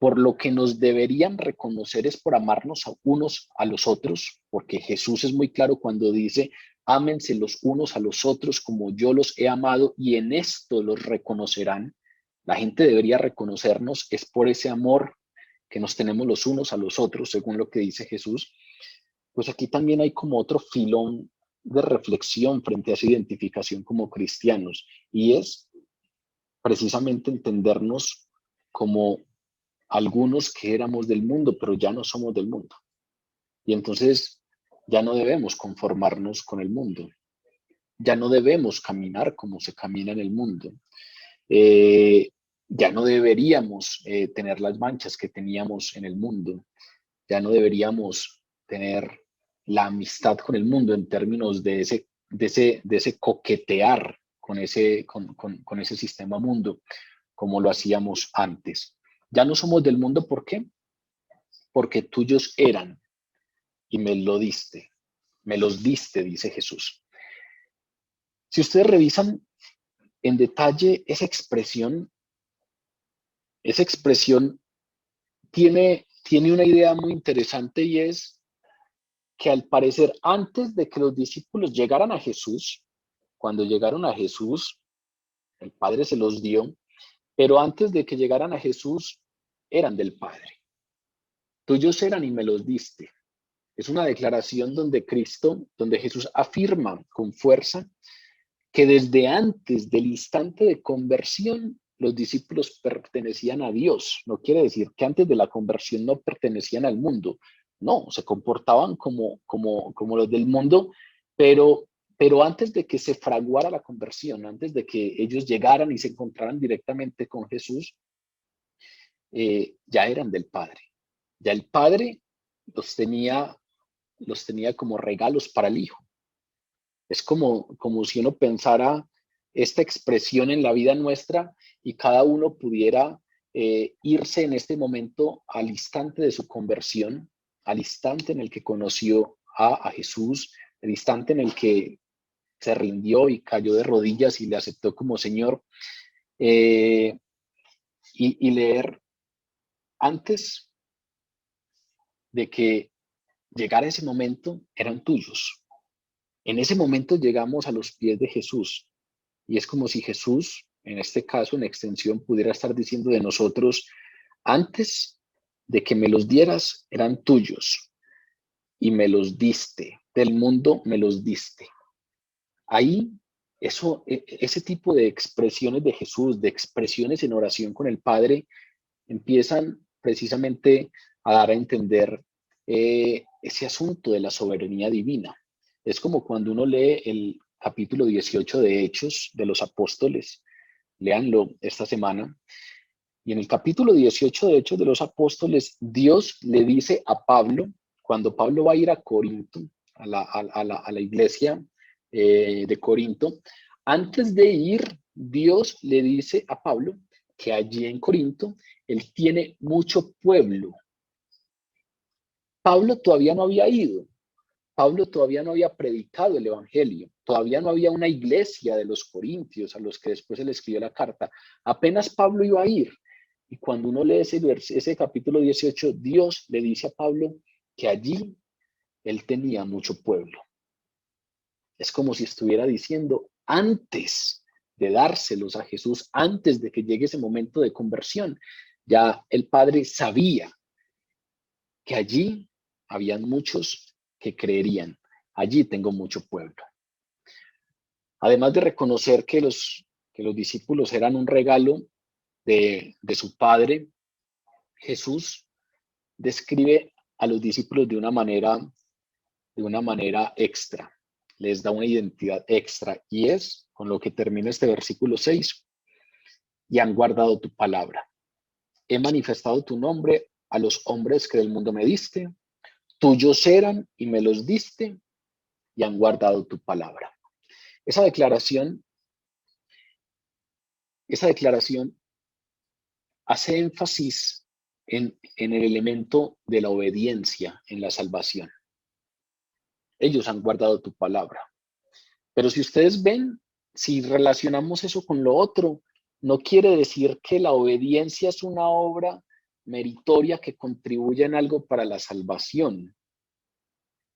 por lo que nos deberían reconocer es por amarnos a unos a los otros, porque Jesús es muy claro cuando dice, ámense los unos a los otros como yo los he amado y en esto los reconocerán. La gente debería reconocernos, es por ese amor que nos tenemos los unos a los otros, según lo que dice Jesús. Pues aquí también hay como otro filón de reflexión frente a esa identificación como cristianos, y es precisamente entendernos como algunos que éramos del mundo, pero ya no somos del mundo. Y entonces ya no debemos conformarnos con el mundo, ya no debemos caminar como se camina en el mundo, eh, ya no deberíamos tener las manchas que teníamos en el mundo, ya no deberíamos tener la amistad con el mundo en términos de ese coquetear con ese sistema mundo, como lo hacíamos antes. Ya no somos del mundo, ¿por qué? Porque tuyos eran y me lo diste, me los diste, dice Jesús. Si ustedes revisan en detalle esa expresión tiene una idea muy interesante y es que al parecer antes de que los discípulos llegaran a Jesús, cuando llegaron a Jesús, el Padre se los dio, pero antes de que llegaran a Jesús, eran del Padre. Tuyos eran y me los diste. Es una declaración donde Jesús afirma con fuerza que desde antes del instante de conversión, los discípulos pertenecían a Dios. No quiere decir que antes de la conversión no pertenecían al mundo. No, se comportaban como los del mundo, pero antes de que se fraguara la conversión, antes de que ellos llegaran y se encontraran directamente con Jesús, ya eran del Padre. Ya el Padre los tenía, los tenía como regalos para el Hijo. Es como si uno pensara esta expresión en la vida nuestra y cada uno pudiera irse en este momento al instante de su conversión, al instante en el que conoció a Jesús, el instante en el que se rindió y cayó de rodillas y le aceptó como Señor, eh, y leer antes de que llegara ese momento, eran tuyos. En ese momento llegamos a los pies de Jesús. Y es como si Jesús, en este caso, en extensión, pudiera estar diciendo de nosotros, antes de que me los dieras, eran tuyos y me los diste. Del mundo me los diste. Ahí, ese tipo de expresiones de Jesús, de expresiones en oración con el Padre, empiezan precisamente a dar a entender ese asunto de la soberanía divina. Es como cuando uno lee el capítulo 18 de Hechos de los Apóstoles, léanlo esta semana, y en el capítulo 18 de Hechos de los Apóstoles, Dios le dice a Pablo, cuando Pablo va a ir a Corinto, a la iglesia de Corinto, antes de ir, Dios le dice a Pablo que allí en Corinto él tiene mucho pueblo. Pablo todavía no había ido, Pablo todavía no había predicado el evangelio, todavía no había una iglesia de los corintios a los que después él escribió la carta. Apenas Pablo iba a ir. Y cuando uno lee ese capítulo 18, Dios le dice a Pablo que allí él tenía mucho pueblo. Es como si estuviera diciendo, antes de dárselos a Jesús, antes de que llegue ese momento de conversión, ya el Padre sabía que allí habían muchos que creerían. Allí tengo mucho pueblo. Además de reconocer que los discípulos eran un regalo de su Padre, Jesús describe a los discípulos de una manera extra. Les da una identidad extra y es con lo que termina este versículo 6. Y han guardado tu palabra. He manifestado tu nombre a los hombres que del mundo me diste. Tuyos eran y me los diste y han guardado tu palabra. Esa declaración hace énfasis en el elemento de la obediencia en la salvación. Ellos han guardado tu palabra. Pero si ustedes ven, si relacionamos eso con lo otro, no quiere decir que la obediencia es una obra meritoria que contribuye en algo para la salvación.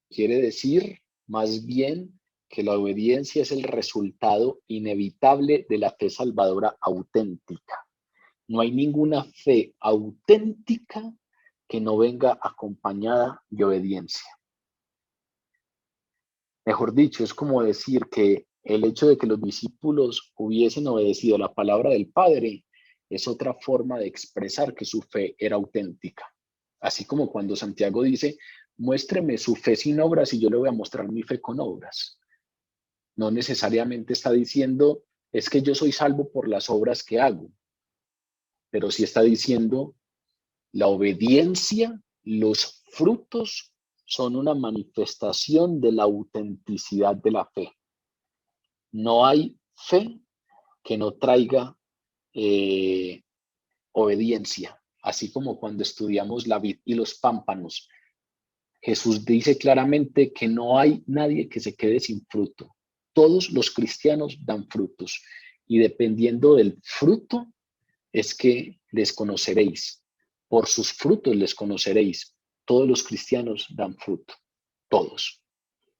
Quiere decir, más bien, que la obediencia es el resultado inevitable de la fe salvadora auténtica. No hay ninguna fe auténtica que no venga acompañada de obediencia. Mejor dicho, es como decir que el hecho de que los discípulos hubiesen obedecido la palabra del Padre es otra forma de expresar que su fe era auténtica. Así como cuando Santiago dice, muéstreme su fe sin obras y yo le voy a mostrar mi fe con obras. No necesariamente está diciendo, es que yo soy salvo por las obras que hago, pero sí está diciendo, la obediencia, los frutos son una manifestación de la autenticidad de la fe. No hay fe que no traiga obediencia, así como cuando estudiamos la vid y los pámpanos. Jesús dice claramente que no hay nadie que se quede sin fruto. Todos los cristianos dan frutos y dependiendo del fruto es que les conoceréis. Por sus frutos les conoceréis. Todos los cristianos dan fruto, todos.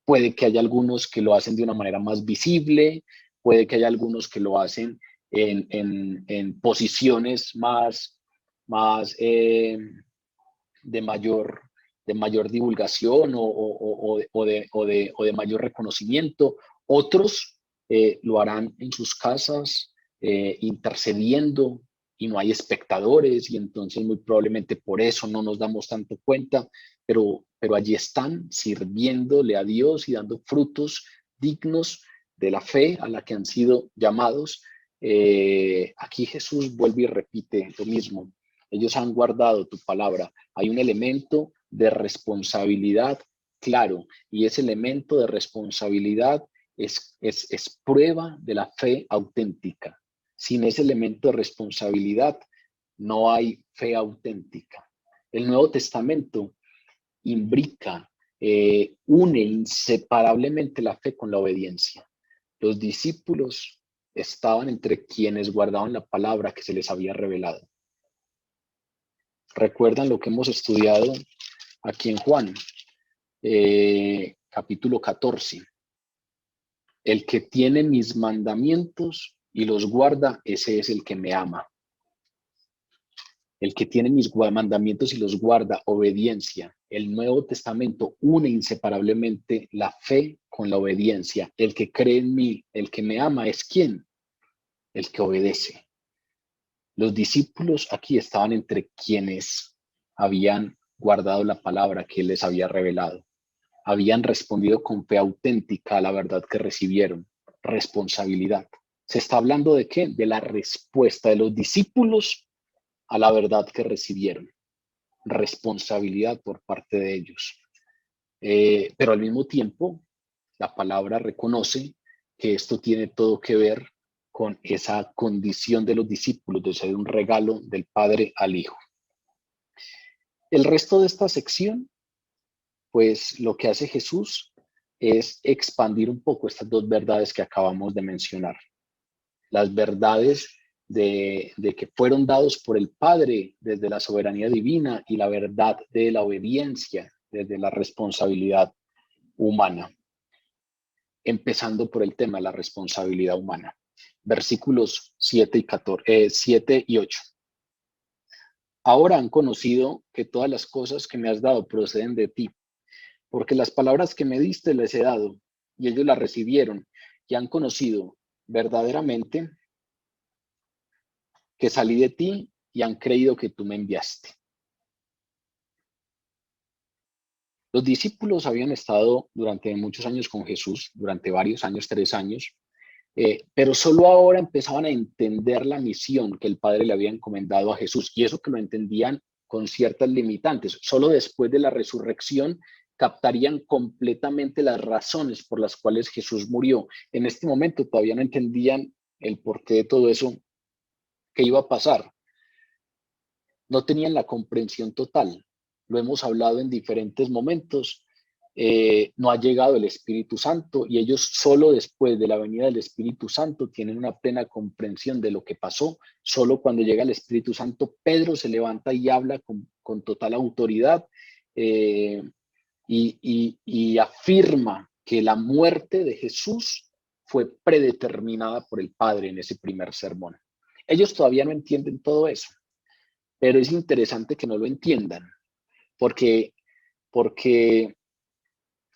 Puede que haya algunos que lo hacen de una manera más visible, puede que haya algunos que lo hacen en posiciones más de mayor divulgación o de mayor reconocimiento. Otros lo harán en sus casas, intercediendo, y no hay espectadores, y entonces muy probablemente por eso no nos damos tanto cuenta, pero allí están sirviéndole a Dios y dando frutos dignos de la fe a la que han sido llamados. Aquí Jesús vuelve y repite lo mismo. Ellos han guardado tu palabra. Hay un elemento de responsabilidad claro, y ese elemento de responsabilidad es prueba de la fe auténtica. Sin ese elemento de responsabilidad no hay fe auténtica. El Nuevo Testamento imbrica, une inseparablemente la fe con la obediencia. Los discípulos estaban entre quienes guardaban la palabra que se les había revelado. ¿Recuerdan lo que hemos estudiado aquí en Juan? Capítulo 14. El que tiene mis mandamientos y los guarda, ese es el que me ama. El que tiene mis mandamientos y los guarda, obediencia. El Nuevo Testamento une inseparablemente la fe con la obediencia. El que cree en mí, el que me ama, ¿es quién? El que obedece. Los discípulos aquí estaban entre quienes habían guardado la palabra que él les había revelado. Habían respondido con fe auténtica a la verdad que recibieron. Responsabilidad. ¿Se está hablando de qué? De la respuesta de los discípulos a la verdad que recibieron. Responsabilidad por parte de ellos. Pero al mismo tiempo, la palabra reconoce que esto tiene todo que ver con esa condición de los discípulos de ser un regalo del Padre al Hijo. El resto de esta sección, pues lo que hace Jesús es expandir un poco estas dos verdades que acabamos de mencionar. Las verdades de que fueron dados por el Padre desde la soberanía divina y la verdad de la obediencia desde la responsabilidad humana. Empezando por el tema de la responsabilidad humana. Versículos 7 y 8. Ahora han conocido que todas las cosas que me has dado proceden de ti, porque las palabras que me diste les he dado, y ellos las recibieron, y han conocido verdaderamente que salí de ti, y han creído que tú me enviaste. Los discípulos habían estado durante muchos años con Jesús, durante varios años, 3 años, pero solo ahora empezaban a entender la misión que el Padre le había encomendado a Jesús, y eso que lo entendían con ciertas limitantes. Solo después de la resurrección captarían completamente las razones por las cuales Jesús murió. En este momento todavía no entendían el porqué de todo eso que iba a pasar. no tenían la comprensión total. Lo hemos hablado en diferentes momentos. No ha llegado el Espíritu Santo y ellos solo después de la venida del Espíritu Santo tienen una plena comprensión de lo que pasó. Solo cuando llega el Espíritu Santo, Pedro se levanta y habla con total autoridad y afirma que la muerte de Jesús fue predeterminada por el Padre en ese primer sermón. Ellos todavía no entienden todo eso, pero es interesante que no lo entiendan, porque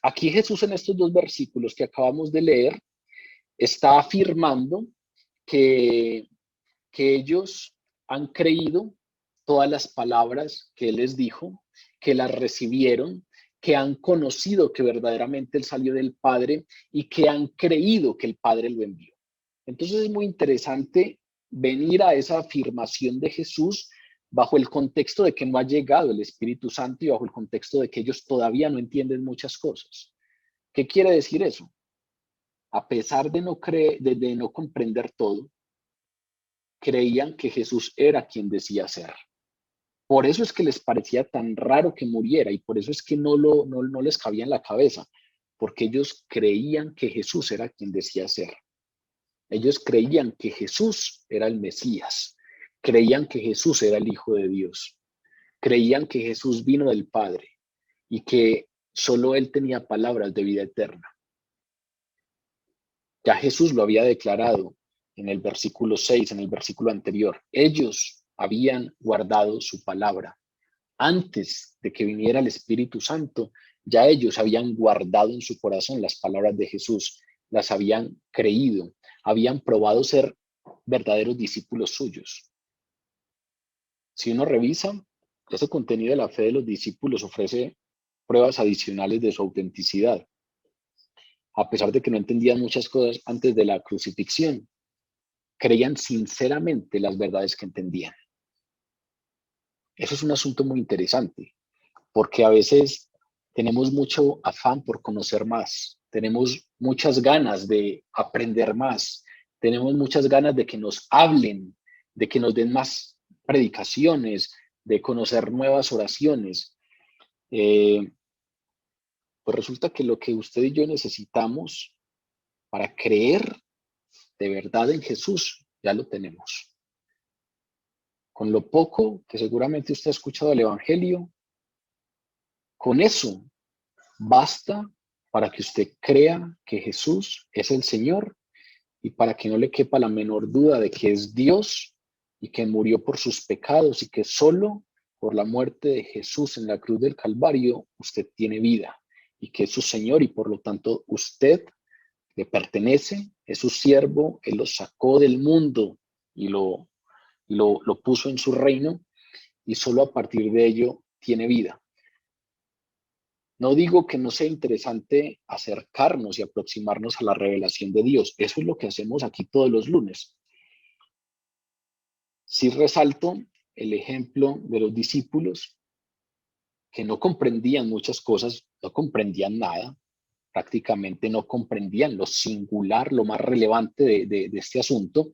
aquí Jesús en estos dos versículos que acabamos de leer está afirmando que, que ellos han creído todas las palabras que Él les dijo, que las recibieron, que han conocido que verdaderamente Él salió del Padre y que han creído que el Padre lo envió. Entonces es muy interesante venir a esa afirmación de Jesús bajo el contexto de que no ha llegado el Espíritu Santo y bajo el contexto de que ellos todavía no entienden muchas cosas. ¿Qué quiere decir eso? A pesar de no comprender todo, creían que Jesús era quien decía ser. Por eso es que les parecía tan raro que muriera y por eso es que no les cabía en la cabeza, porque ellos creían que Jesús era quien decía ser. Ellos creían que Jesús era el Mesías, creían que Jesús era el Hijo de Dios, creían que Jesús vino del Padre y que solo Él tenía palabras de vida eterna. Ya Jesús lo había declarado en el versículo 6, en el versículo anterior. Ellos habían guardado su palabra. Antes de que viniera el Espíritu Santo, ya ellos habían guardado en su corazón las palabras de Jesús, las habían creído, habían probado ser verdaderos discípulos suyos. Si uno revisa, ese contenido de la fe de los discípulos ofrece pruebas adicionales de su autenticidad. A pesar de que no entendían muchas cosas antes de la crucifixión, creían sinceramente las verdades que entendían. Eso es un asunto muy interesante, porque a veces tenemos mucho afán por conocer más, tenemos muchas ganas de aprender más, tenemos muchas ganas de que nos hablen, de que nos den más predicaciones, de conocer nuevas oraciones. Pues resulta que lo que usted y yo necesitamos para creer de verdad en Jesús, ya lo tenemos. Con lo poco que seguramente usted ha escuchado del Evangelio, con eso basta para que usted crea que Jesús es el Señor y para que no le quepa la menor duda de que es Dios y que murió por sus pecados y que solo por la muerte de Jesús en la cruz del Calvario usted tiene vida y que es su Señor y por lo tanto usted le pertenece, es su siervo, Él lo sacó del mundo y lo puso en su reino y solo a partir de ello tiene vida. No digo que no sea interesante acercarnos y aproximarnos a la revelación de Dios. Eso es lo que hacemos aquí todos los lunes. Sí resalto el ejemplo de los discípulos que no comprendían muchas cosas, no comprendían nada, prácticamente no comprendían lo singular, lo más relevante de este asunto.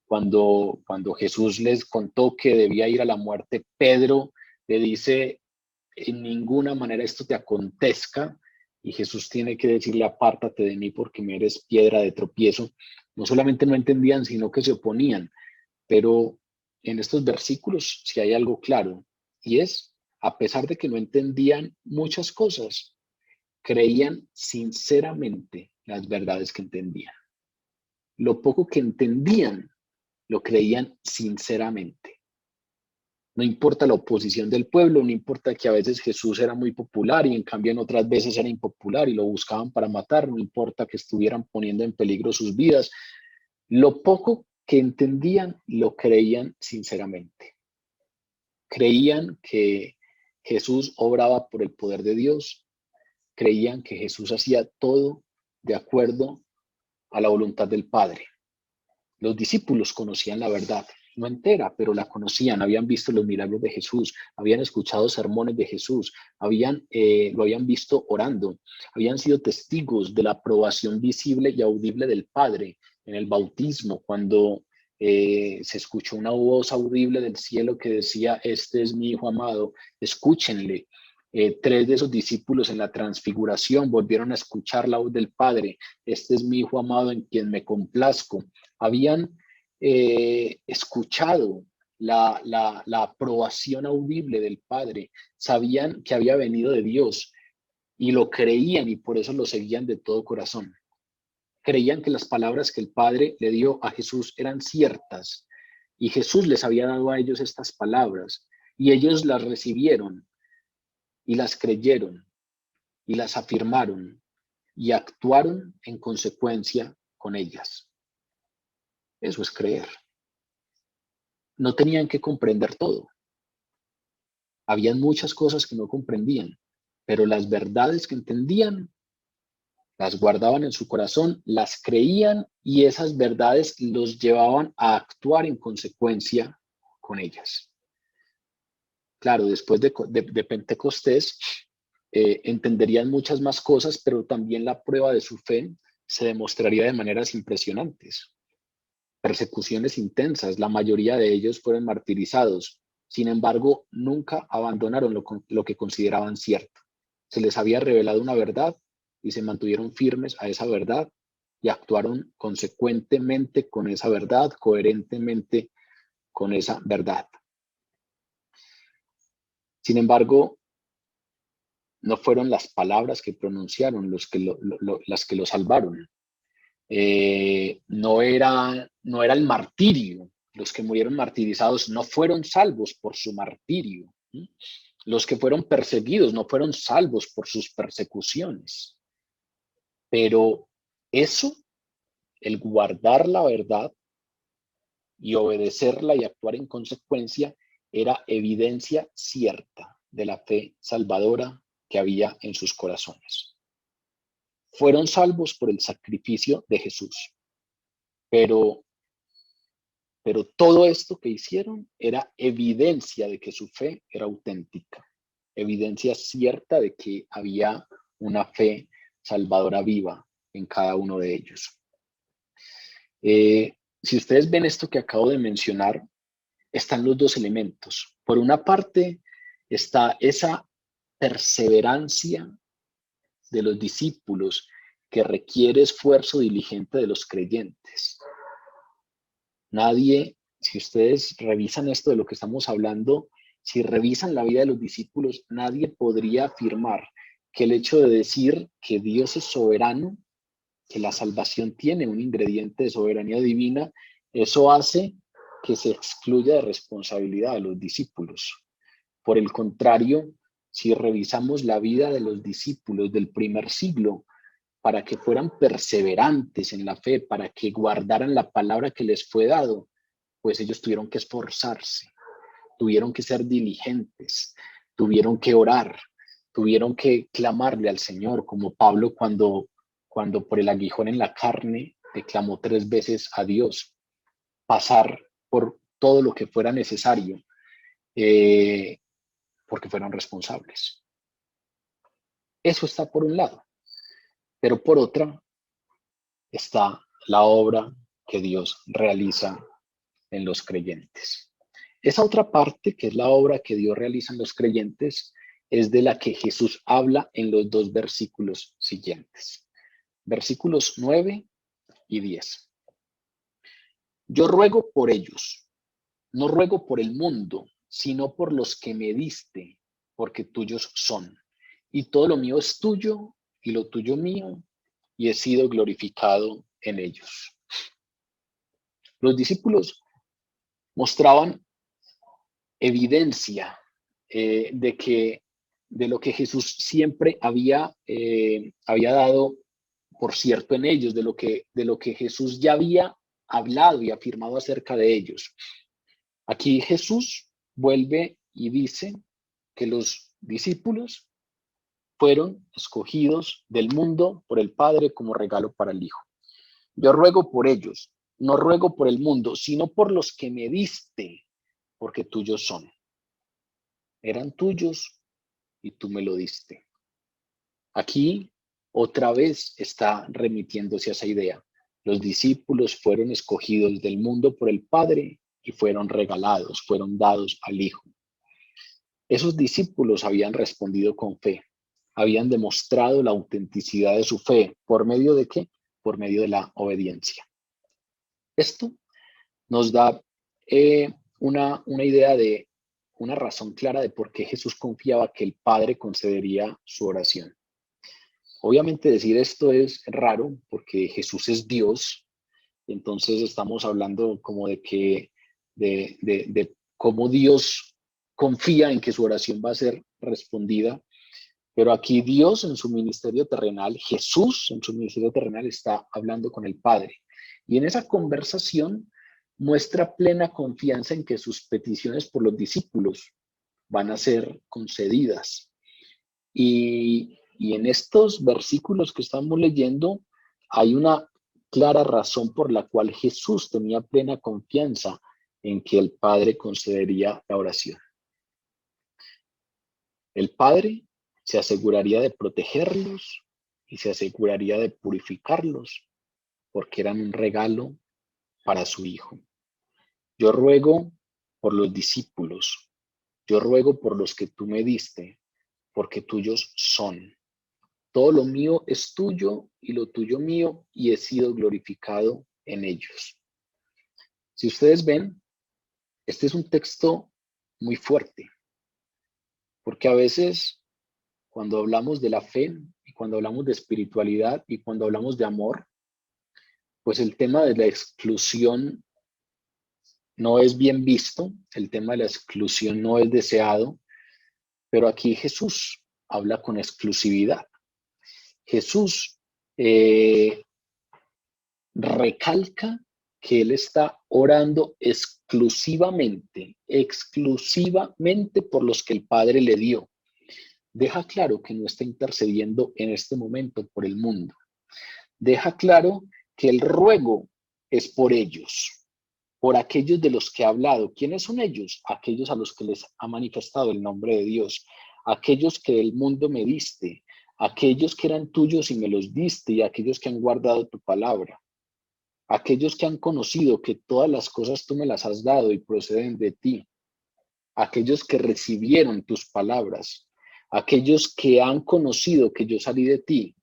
Cuando Jesús les contó que debía ir a la muerte, Pedro le dice, en ninguna manera esto te acontezca, y Jesús tiene que decirle, apártate de mí porque me eres piedra de tropiezo. No solamente no entendían, sino que se oponían. Pero en estos versículos sí hay algo claro, y es, a pesar de que no entendían muchas cosas, creían sinceramente las verdades que entendían. Lo poco que entendían, lo creían sinceramente. No importa la oposición del pueblo, no importa que a veces Jesús era muy popular y en cambio en otras veces era impopular y lo buscaban para matar, no importa que estuvieran poniendo en peligro sus vidas. Lo poco que entendían, lo creían sinceramente. Creían que Jesús obraba por el poder de Dios, creían que Jesús hacía todo de acuerdo a la voluntad del Padre. Los discípulos conocían la verdad, no entera, pero la conocían, habían visto los milagros de Jesús, habían escuchado sermones de Jesús, lo habían visto orando, habían sido testigos de la aprobación visible y audible del Padre en el bautismo, cuando se escuchó una voz audible del cielo que decía: este es mi hijo amado, escúchenle. Tres de esos discípulos en la transfiguración volvieron a escuchar la voz del Padre: este es mi hijo amado en quien me complazco. Habían escuchado la aprobación audible del Padre, sabían que había venido de Dios y lo creían, y por eso lo seguían de todo corazón. Creían que las palabras que el Padre le dio a Jesús eran ciertas, y Jesús les había dado a ellos estas palabras, y ellos las recibieron y las creyeron y las afirmaron y actuaron en consecuencia con ellas. Eso es creer. No tenían que comprender todo. Habían muchas cosas que no comprendían, pero las verdades que entendían las guardaban en su corazón, las creían, y esas verdades los llevaban a actuar en consecuencia con ellas. Claro, después de Pentecostés entenderían muchas más cosas, pero también la prueba de su fe se demostraría de maneras impresionantes. Persecuciones intensas, la mayoría de ellos fueron martirizados. Sin embargo, nunca abandonaron lo que consideraban cierto. Se les había revelado una verdad y se mantuvieron firmes a esa verdad y actuaron consecuentemente con esa verdad, coherentemente con esa verdad. Sin embargo, no fueron las palabras que pronunciaron las que lo salvaron. No era el martirio. Los que murieron martirizados no fueron salvos por su martirio. Los que fueron perseguidos no fueron salvos por sus persecuciones. Pero eso, el guardar la verdad y obedecerla y actuar en consecuencia, era evidencia cierta de la fe salvadora que había en sus corazones. Fueron salvos por el sacrificio de Jesús, pero todo esto que hicieron era evidencia de que su fe era auténtica, evidencia cierta de que había una fe salvadora viva en cada uno de ellos. Si ustedes ven esto que acabo de mencionar, están los dos elementos. Por una parte está esa perseverancia de los discípulos que requiere esfuerzo diligente de los creyentes. Nadie, si ustedes revisan esto de lo que estamos hablando, si revisan la vida de los discípulos, nadie podría afirmar que el hecho de decir que Dios es soberano, que la salvación tiene un ingrediente de soberanía divina, eso hace que se excluya de responsabilidad a los discípulos. Por el contrario, si revisamos la vida de los discípulos del primer siglo, para que fueran perseverantes en la fe, para que guardaran la palabra que les fue dado, pues ellos tuvieron que esforzarse, tuvieron que ser diligentes, tuvieron que orar, tuvieron que clamarle al Señor, como Pablo cuando por el aguijón en la carne le clamó 3 veces a Dios, pasar por todo lo que fuera necesario, porque fueron responsables. Eso está por un lado, pero por otra está la obra que Dios realiza en los creyentes. Esa otra parte, que es la obra que Dios realiza en los creyentes, es de la que Jesús habla en los 2 versículos siguientes. Versículos 9 y 10. Yo ruego por ellos, no ruego por el mundo, sino por los que me diste, porque tuyos son. Y todo lo mío es tuyo, y lo tuyo mío, y he sido glorificado en ellos. Los discípulos mostraban evidencia de lo que Jesús siempre había dado por cierto en ellos, de lo que Jesús ya había hablado y afirmado acerca de ellos. Aquí Jesús vuelve y dice que los discípulos fueron escogidos del mundo por el Padre como regalo para el Hijo. Yo ruego por ellos, no ruego por el mundo, sino por los que me diste, porque tuyos son. Eran tuyos y tú me lo diste. Aquí otra vez está remitiéndose a esa idea. Los discípulos fueron escogidos del mundo por el Padre y fueron regalados, fueron dados al Hijo. Esos discípulos habían respondido con fe, habían demostrado la autenticidad de su fe. ¿Por medio de qué? Por medio de la obediencia. Esto nos da una idea de una razón clara de por qué Jesús confiaba que el Padre concedería su oración. Obviamente decir esto es raro porque Jesús es Dios, entonces estamos hablando como de cómo Dios confía en que su oración va a ser respondida, pero aquí Dios en su ministerio terrenal, Jesús en su ministerio terrenal está hablando con el Padre. Y en esa conversación muestra plena confianza en que sus peticiones por los discípulos van a ser concedidas. Y en estos versículos que estamos leyendo hay una clara razón por la cual Jesús tenía plena confianza en que el Padre concedería la oración. El Padre se aseguraría de protegerlos y se aseguraría de purificarlos porque eran un regalo para su Hijo. Yo ruego por los discípulos, yo ruego por los que tú me diste, porque tuyos son. Todo lo mío es tuyo y lo tuyo mío, y he sido glorificado en ellos. Si ustedes ven, este es un texto muy fuerte, porque a veces cuando hablamos de la fe y cuando hablamos de espiritualidad y cuando hablamos de amor, pues el tema de la exclusión no es bien visto, el tema de la exclusión no es deseado, pero aquí Jesús habla con exclusividad. Jesús recalca que él está orando exclusivamente por los que el Padre le dio. Deja claro que no está intercediendo en este momento por el mundo. Deja claro que el ruego es por ellos, por aquellos de los que ha hablado. ¿Quiénes son ellos? Aquellos a los que les ha manifestado el nombre de Dios, aquellos que del mundo me diste, aquellos que eran tuyos y me los diste, y aquellos que han guardado tu palabra, aquellos que han conocido que todas las cosas tú me las has dado y proceden de ti, aquellos que recibieron tus palabras, aquellos que han conocido que yo salí de ti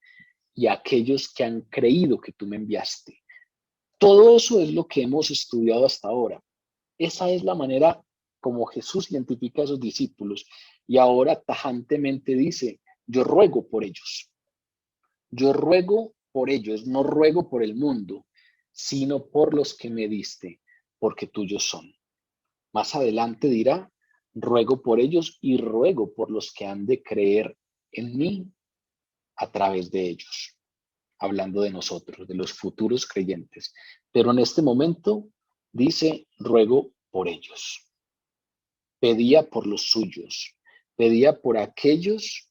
y aquellos que han creído que tú me enviaste. Todo eso es lo que hemos estudiado hasta ahora. Esa es la manera como Jesús identifica a esos discípulos y ahora tajantemente dice, yo ruego por ellos. Yo ruego por ellos, no ruego por el mundo, sino por los que me diste, porque tuyos son. Más adelante dirá, ruego por ellos y ruego por los que han de creer en mí a través de ellos, hablando de nosotros, de los futuros creyentes. Pero en este momento dice, ruego por ellos. Pedía por los suyos, pedía por aquellos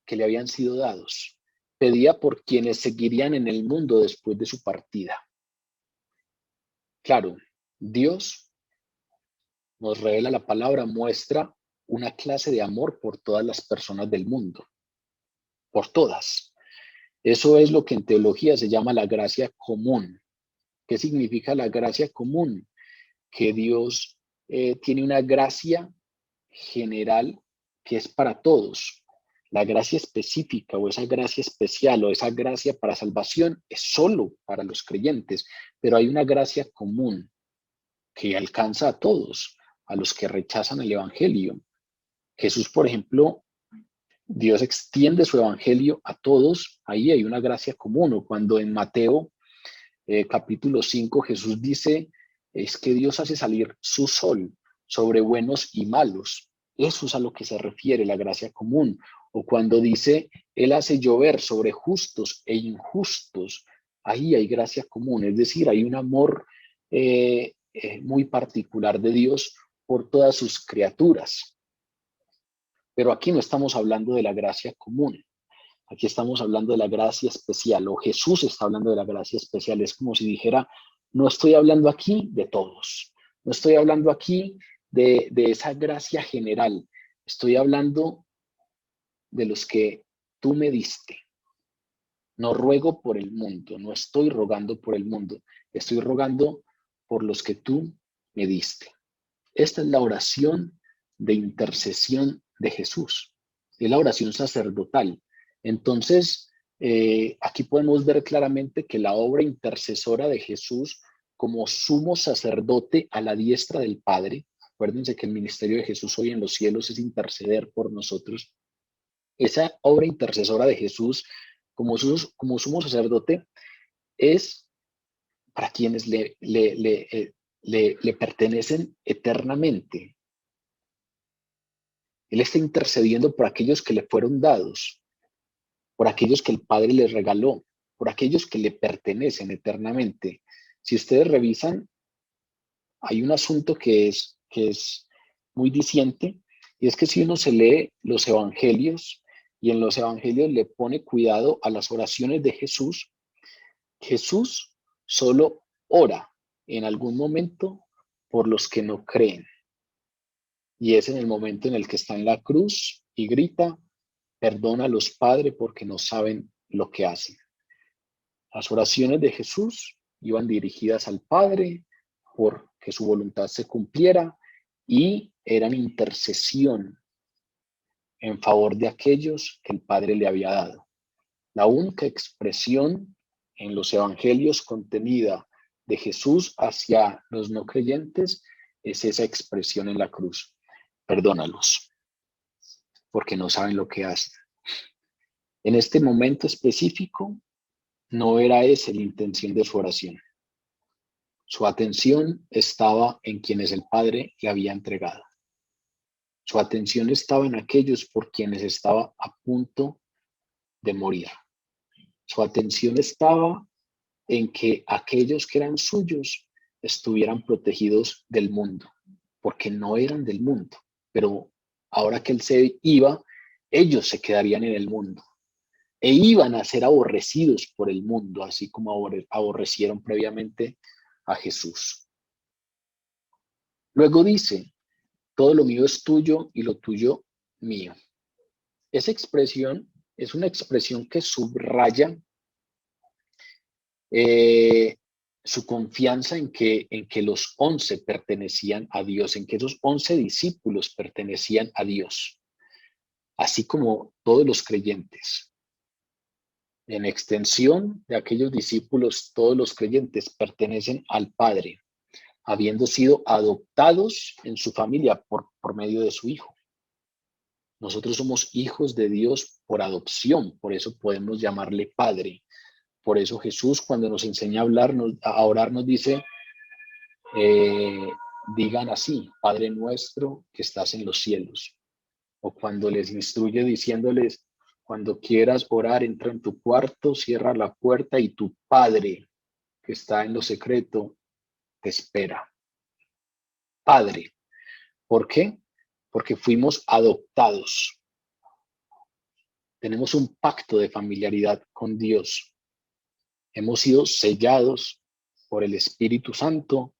que le habían sido dados, pedía por quienes seguirían en el mundo después de su partida. Claro, Dios nos revela la palabra, muestra una clase de amor por todas las personas del mundo, por todas. Eso es lo que en teología se llama la gracia común. ¿Qué significa la gracia común? Que Dios tiene una gracia general que es para todos. La gracia específica o esa gracia especial o esa gracia para salvación es solo para los creyentes, pero hay una gracia común que alcanza a todos, a los que rechazan el evangelio. Jesús, por ejemplo, Dios extiende su evangelio a todos, ahí hay una gracia común. O cuando en Mateo capítulo 5 Jesús dice, es que Dios hace salir su sol sobre buenos y malos. Eso es a lo que se refiere la gracia común. O cuando dice, Él hace llover sobre justos e injustos, ahí hay gracia común. Es decir, hay un amor muy particular de Dios por todas sus criaturas. Pero aquí no estamos hablando de la gracia común. Aquí estamos hablando de la gracia especial, o Jesús está hablando de la gracia especial. Es como si dijera, no estoy hablando aquí de todos, no estoy hablando aquí de esa gracia general, estoy hablando de los que tú me diste, No ruego por el mundo, no estoy rogando por el mundo, estoy rogando por los que tú me diste. Esta es la oración de intercesión de Jesús, es la oración sacerdotal. Entonces, aquí podemos ver claramente que la obra intercesora de Jesús como sumo sacerdote a la diestra del Padre, acuérdense que el ministerio de Jesús hoy en los cielos es interceder por nosotros, esa obra intercesora de Jesús como sumo sacerdote es para quienes le pertenecen eternamente. Él está intercediendo por aquellos que le fueron dados, por aquellos que el Padre le regaló, por aquellos que le pertenecen eternamente. Si ustedes revisan, hay un asunto que es muy diciente, y es que si uno se lee los evangelios y en los evangelios le pone cuidado a las oraciones de Jesús, Jesús solo ora en algún momento por los que no creen. Y es en el momento en el que está en la cruz y grita, perdónalos, Padre, porque no saben lo que hacen. Las oraciones de Jesús iban dirigidas al Padre por que su voluntad se cumpliera y eran intercesión en favor de aquellos que el Padre le había dado. La única expresión en los evangelios contenida de Jesús hacia los no creyentes es esa expresión en la cruz. Perdónalos, porque no saben lo que hacen. En este momento específico, no era esa la intención de su oración. Su atención estaba en quienes el Padre le había entregado. Su atención estaba en aquellos por quienes estaba a punto de morir. Su atención estaba en que aquellos que eran suyos estuvieran protegidos del mundo, porque no eran del mundo, pero ahora que él se iba, ellos se quedarían en el mundo e iban a ser aborrecidos por el mundo, así como aborrecieron previamente a Jesús. Luego dice, todo lo mío es tuyo y lo tuyo mío. Esa expresión es una expresión que subraya su confianza en que los 11 pertenecían a Dios, en que esos 11 discípulos pertenecían a Dios, así como todos los creyentes. En extensión de aquellos discípulos, todos los creyentes pertenecen al Padre, habiendo sido adoptados en su familia por medio de su Hijo. Nosotros somos hijos de Dios por adopción, por eso podemos llamarle Padre. Por eso Jesús, cuando nos enseña a orar, nos dice, digan así, Padre nuestro que estás en los cielos. O cuando les instruye diciéndoles, cuando quieras orar, entra en tu cuarto, cierra la puerta y tu Padre que está en lo secreto te espera. Padre. ¿Por qué? Porque fuimos adoptados. Tenemos un pacto de familiaridad con Dios. Hemos sido sellados por el Espíritu Santo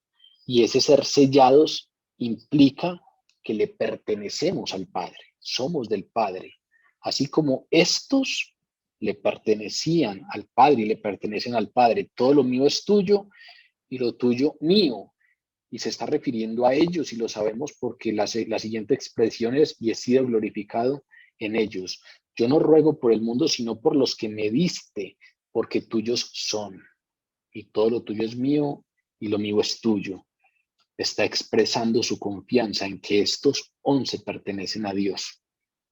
y ese ser sellados implica que le pertenecemos al Padre. Somos del Padre. Así como estos le pertenecían al Padre y le pertenecen al Padre. Todo lo mío es tuyo y lo tuyo mío. Y se está refiriendo a ellos y lo sabemos porque la siguiente expresión es y he sido glorificado en ellos. Yo no ruego por el mundo, sino por los que me diste, porque tuyos son. Y todo lo tuyo es mío y lo mío es tuyo. Está expresando su confianza en que estos 11 pertenecen a Dios,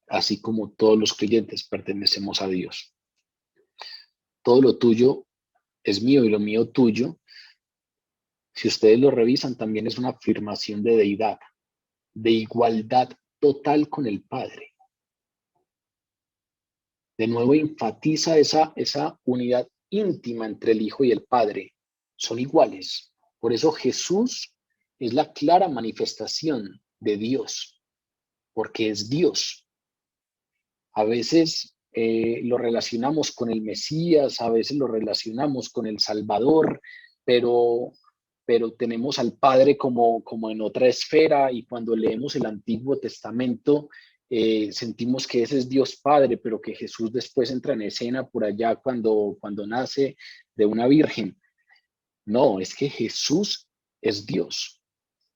así como todos los creyentes pertenecemos a Dios. Todo lo tuyo es mío y lo mío tuyo. Si ustedes lo revisan, también es una afirmación de deidad, de igualdad total con el Padre. De nuevo enfatiza esa unidad íntima entre el Hijo y el Padre. Son iguales. Por eso Jesús es la clara manifestación de Dios, porque es Dios. A veces lo relacionamos con el Mesías, a veces lo relacionamos con el Salvador, pero tenemos al Padre como en otra esfera, y cuando leemos el Antiguo Testamento sentimos que ese es Dios Padre, pero que Jesús después entra en escena por allá cuando nace de una virgen. No, es que Jesús es Dios.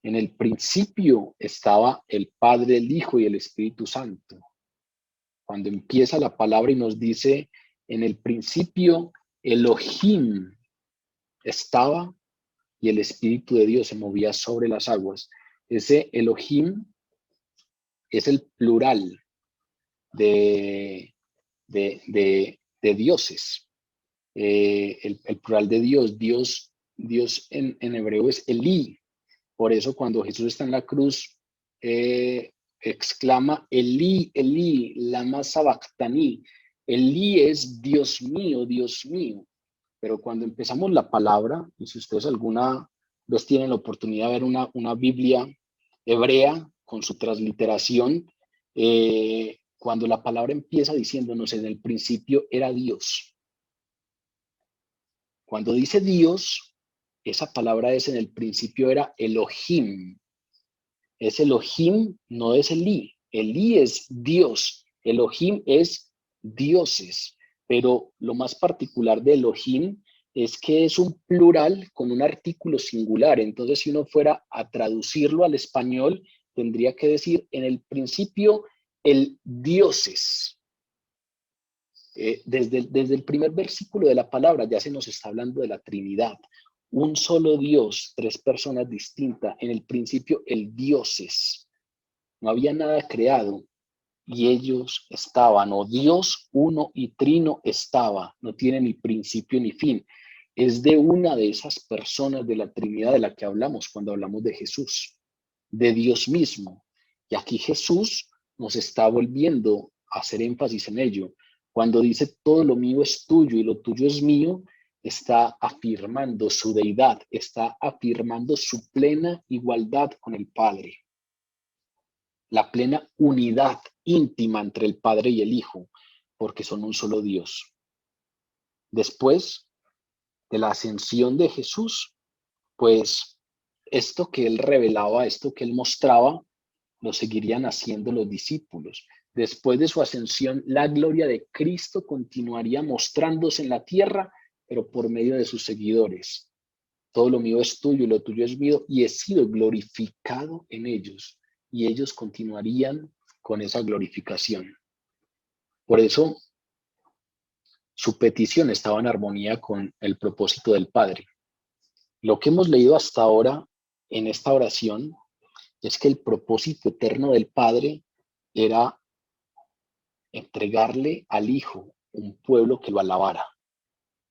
En el principio estaba el Padre, el Hijo y el Espíritu Santo. Cuando empieza la palabra y nos dice, en el principio Elohim estaba y el Espíritu de Dios se movía sobre las aguas. Ese Elohim es el plural de, de dioses. El plural de Dios. Dios en hebreo es Elí. Por eso cuando Jesús está en la cruz, exclama, Elí, Elí, lama sabactani. Elí es Dios mío, Dios mío. Pero cuando empezamos la palabra, y si ustedes alguna vez tienen la oportunidad de ver una Biblia hebrea con su transliteración, cuando la palabra empieza diciéndonos en el principio era Dios. Cuando dice Dios, esa palabra es en el principio era Elohim. Es Elohim, no es Elí. Elí es Dios. Elohim es dioses. Pero lo más particular de Elohim es que es un plural con un artículo singular. Entonces, si uno fuera a traducirlo al español, tendría que decir en el principio el dioses. Desde el primer versículo de la palabra ya se nos está hablando de la Trinidad. Un solo Dios, tres personas distintas. En el principio el dioses. No había nada creado y ellos estaban, o Dios uno y trino estaba, no tiene ni principio ni fin. Es de una de esas personas de la Trinidad de la que hablamos cuando hablamos de Jesús, de Dios mismo. Y aquí Jesús nos está volviendo a hacer énfasis en ello. Cuando dice todo lo mío es tuyo y lo tuyo es mío, está afirmando su deidad, está afirmando su plena igualdad con el Padre. La plena unidad íntima entre el Padre y el Hijo, porque son un solo Dios. Después de la ascensión de Jesús, pues esto que él revelaba, esto que él mostraba, lo seguirían haciendo los discípulos. Después de su ascensión, la gloria de Cristo continuaría mostrándose en la tierra, pero por medio de sus seguidores. Todo lo mío es tuyo y lo tuyo es mío, y he sido glorificado en ellos. Y ellos continuarían con esa glorificación. Por eso, su petición estaba en armonía con el propósito del Padre. Lo que hemos leído hasta ahora en esta oración es que el propósito eterno del Padre era entregarle al Hijo un pueblo que lo alabara.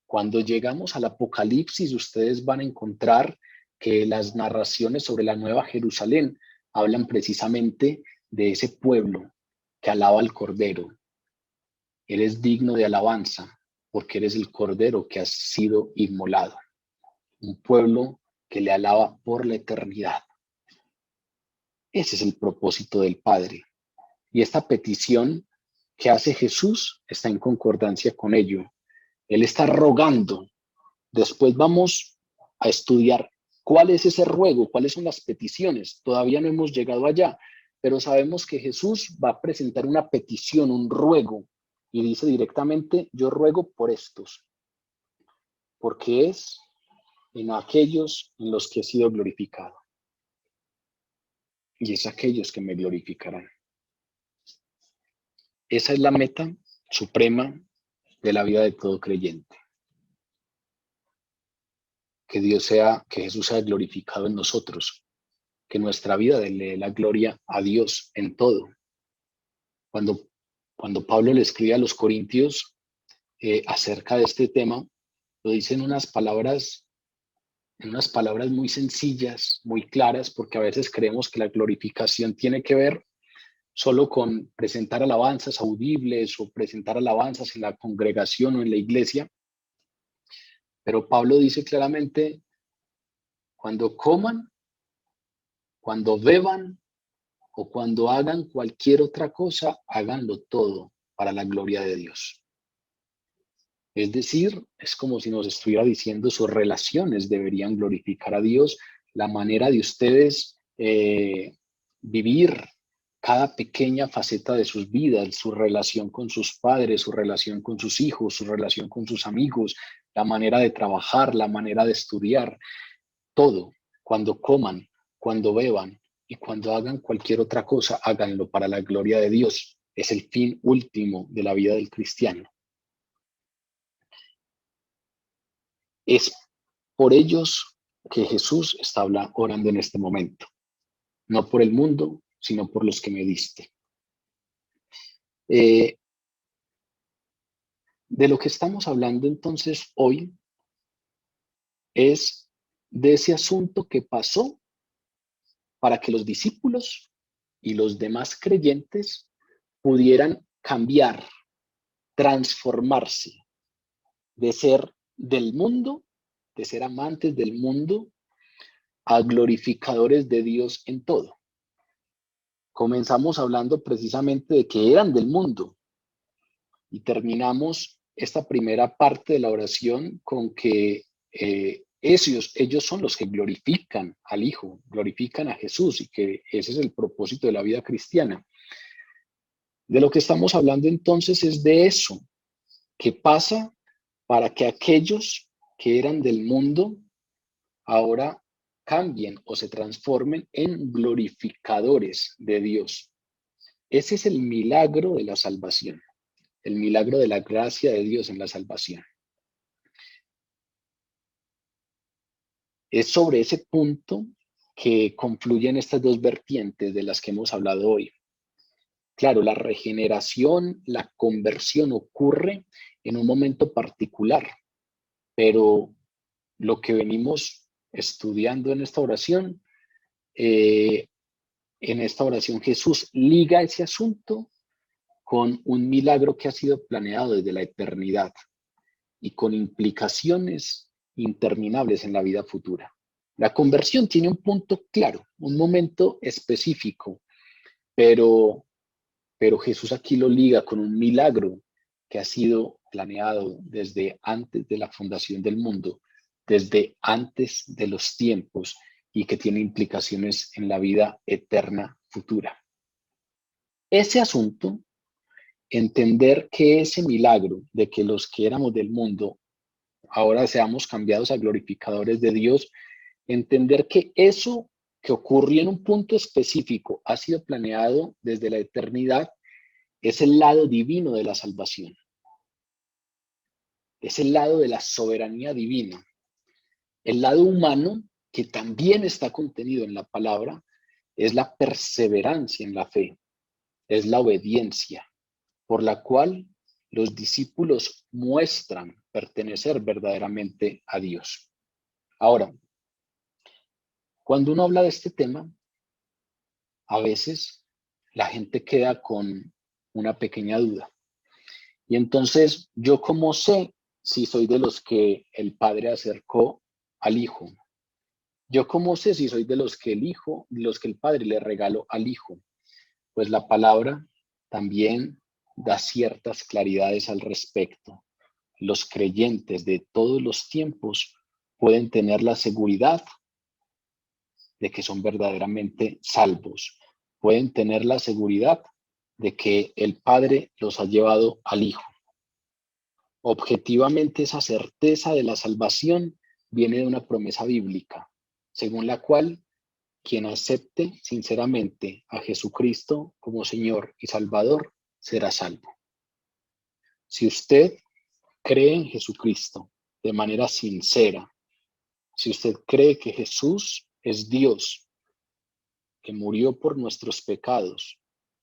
Cuando llegamos al Apocalipsis, ustedes van a encontrar que las narraciones sobre la Nueva Jerusalén hablan precisamente de ese pueblo que alaba al Cordero. Eres digno de alabanza porque eres el Cordero que has sido inmolado. Un pueblo que le alaba por la eternidad. Ese es el propósito del Padre. Y esta petición que hace Jesús está en concordancia con ello. Él está rogando. Después vamos a estudiar cuál es ese ruego, cuáles son las peticiones. Todavía no hemos llegado allá, pero sabemos que Jesús va a presentar una petición, un ruego, y dice directamente, yo ruego por estos, porque es en aquellos en los que he sido glorificado. Y es aquellos que me glorificarán. Esa es la meta suprema de la vida de todo creyente. Que Jesús sea glorificado en nosotros, que nuestra vida dé la gloria a Dios en todo. Cuando Pablo le escribe a los Corintios acerca de este tema, lo dice en unas palabras muy sencillas, muy claras, porque a veces creemos que la glorificación tiene que ver solo con presentar alabanzas audibles o presentar alabanzas en la congregación o en la iglesia. Pero Pablo dice claramente, cuando coman, cuando beban o cuando hagan cualquier otra cosa, háganlo todo para la gloria de Dios. Es decir, es como si nos estuviera diciendo sus relaciones deberían glorificar a Dios, la manera de ustedes vivir cada pequeña faceta de sus vidas, su relación con sus padres, su relación con sus hijos, su relación con sus amigos, la manera de trabajar, la manera de estudiar, todo. Cuando coman, cuando beban y cuando hagan cualquier otra cosa, háganlo para la gloria de Dios. Es el fin último de la vida del cristiano. Es por ellos que Jesús está orando en este momento. No por el mundo, sino por los que me diste. De lo que estamos hablando entonces hoy es de ese asunto que pasó para que los discípulos y los demás creyentes pudieran cambiar, transformarse, de ser del mundo, de ser amantes del mundo, a glorificadores de Dios en todo. Comenzamos hablando precisamente de que eran del mundo y terminamos esta primera parte de la oración con que ellos son los que glorifican al Hijo, glorifican a Jesús, y que ese es el propósito de la vida cristiana. De lo que estamos hablando entonces es de eso, que pasa para que aquellos que eran del mundo ahora cambien o se transformen en glorificadores de Dios. Ese es el milagro de la salvación, el milagro de la gracia de Dios en la salvación. Es sobre ese punto que confluyen estas dos vertientes de las que hemos hablado hoy. Claro, la regeneración, la conversión ocurre en un momento particular, pero lo que venimos estudiando en esta oración, Jesús liga ese asunto con un milagro que ha sido planeado desde la eternidad y con implicaciones interminables en la vida futura. La conversión tiene un punto claro, un momento específico, pero Jesús aquí lo liga con un milagro que ha sido planeado desde antes de la fundación del mundo, desde antes de los tiempos, y que tiene implicaciones en la vida eterna futura. Ese asunto, entender que ese milagro de que los que éramos del mundo ahora seamos cambiados a glorificadores de Dios, entender que eso que ocurrió en un punto específico ha sido planeado desde la eternidad, es el lado divino de la salvación. Es el lado de la soberanía divina. El lado humano, que también está contenido en la palabra, es la perseverancia en la fe, es la obediencia, por la cual los discípulos muestran pertenecer verdaderamente a Dios. Ahora, cuando uno habla de este tema, a veces la gente queda con una pequeña duda. Y entonces, ¿yo cómo sé si soy de los que el Padre acercó al Hijo? ¿Yo cómo sé si soy de los que el Padre le regaló al Hijo? Pues la palabra también da ciertas claridades al respecto. Los creyentes de todos los tiempos pueden tener la seguridad de que son verdaderamente salvos. Pueden tener la seguridad de que el Padre los ha llevado al Hijo. Objetivamente, esa certeza de la salvación viene de una promesa bíblica, según la cual quien acepte sinceramente a Jesucristo como Señor y Salvador será salvo. Si usted cree en Jesucristo de manera sincera, si usted cree que Jesús es Dios, que murió por nuestros pecados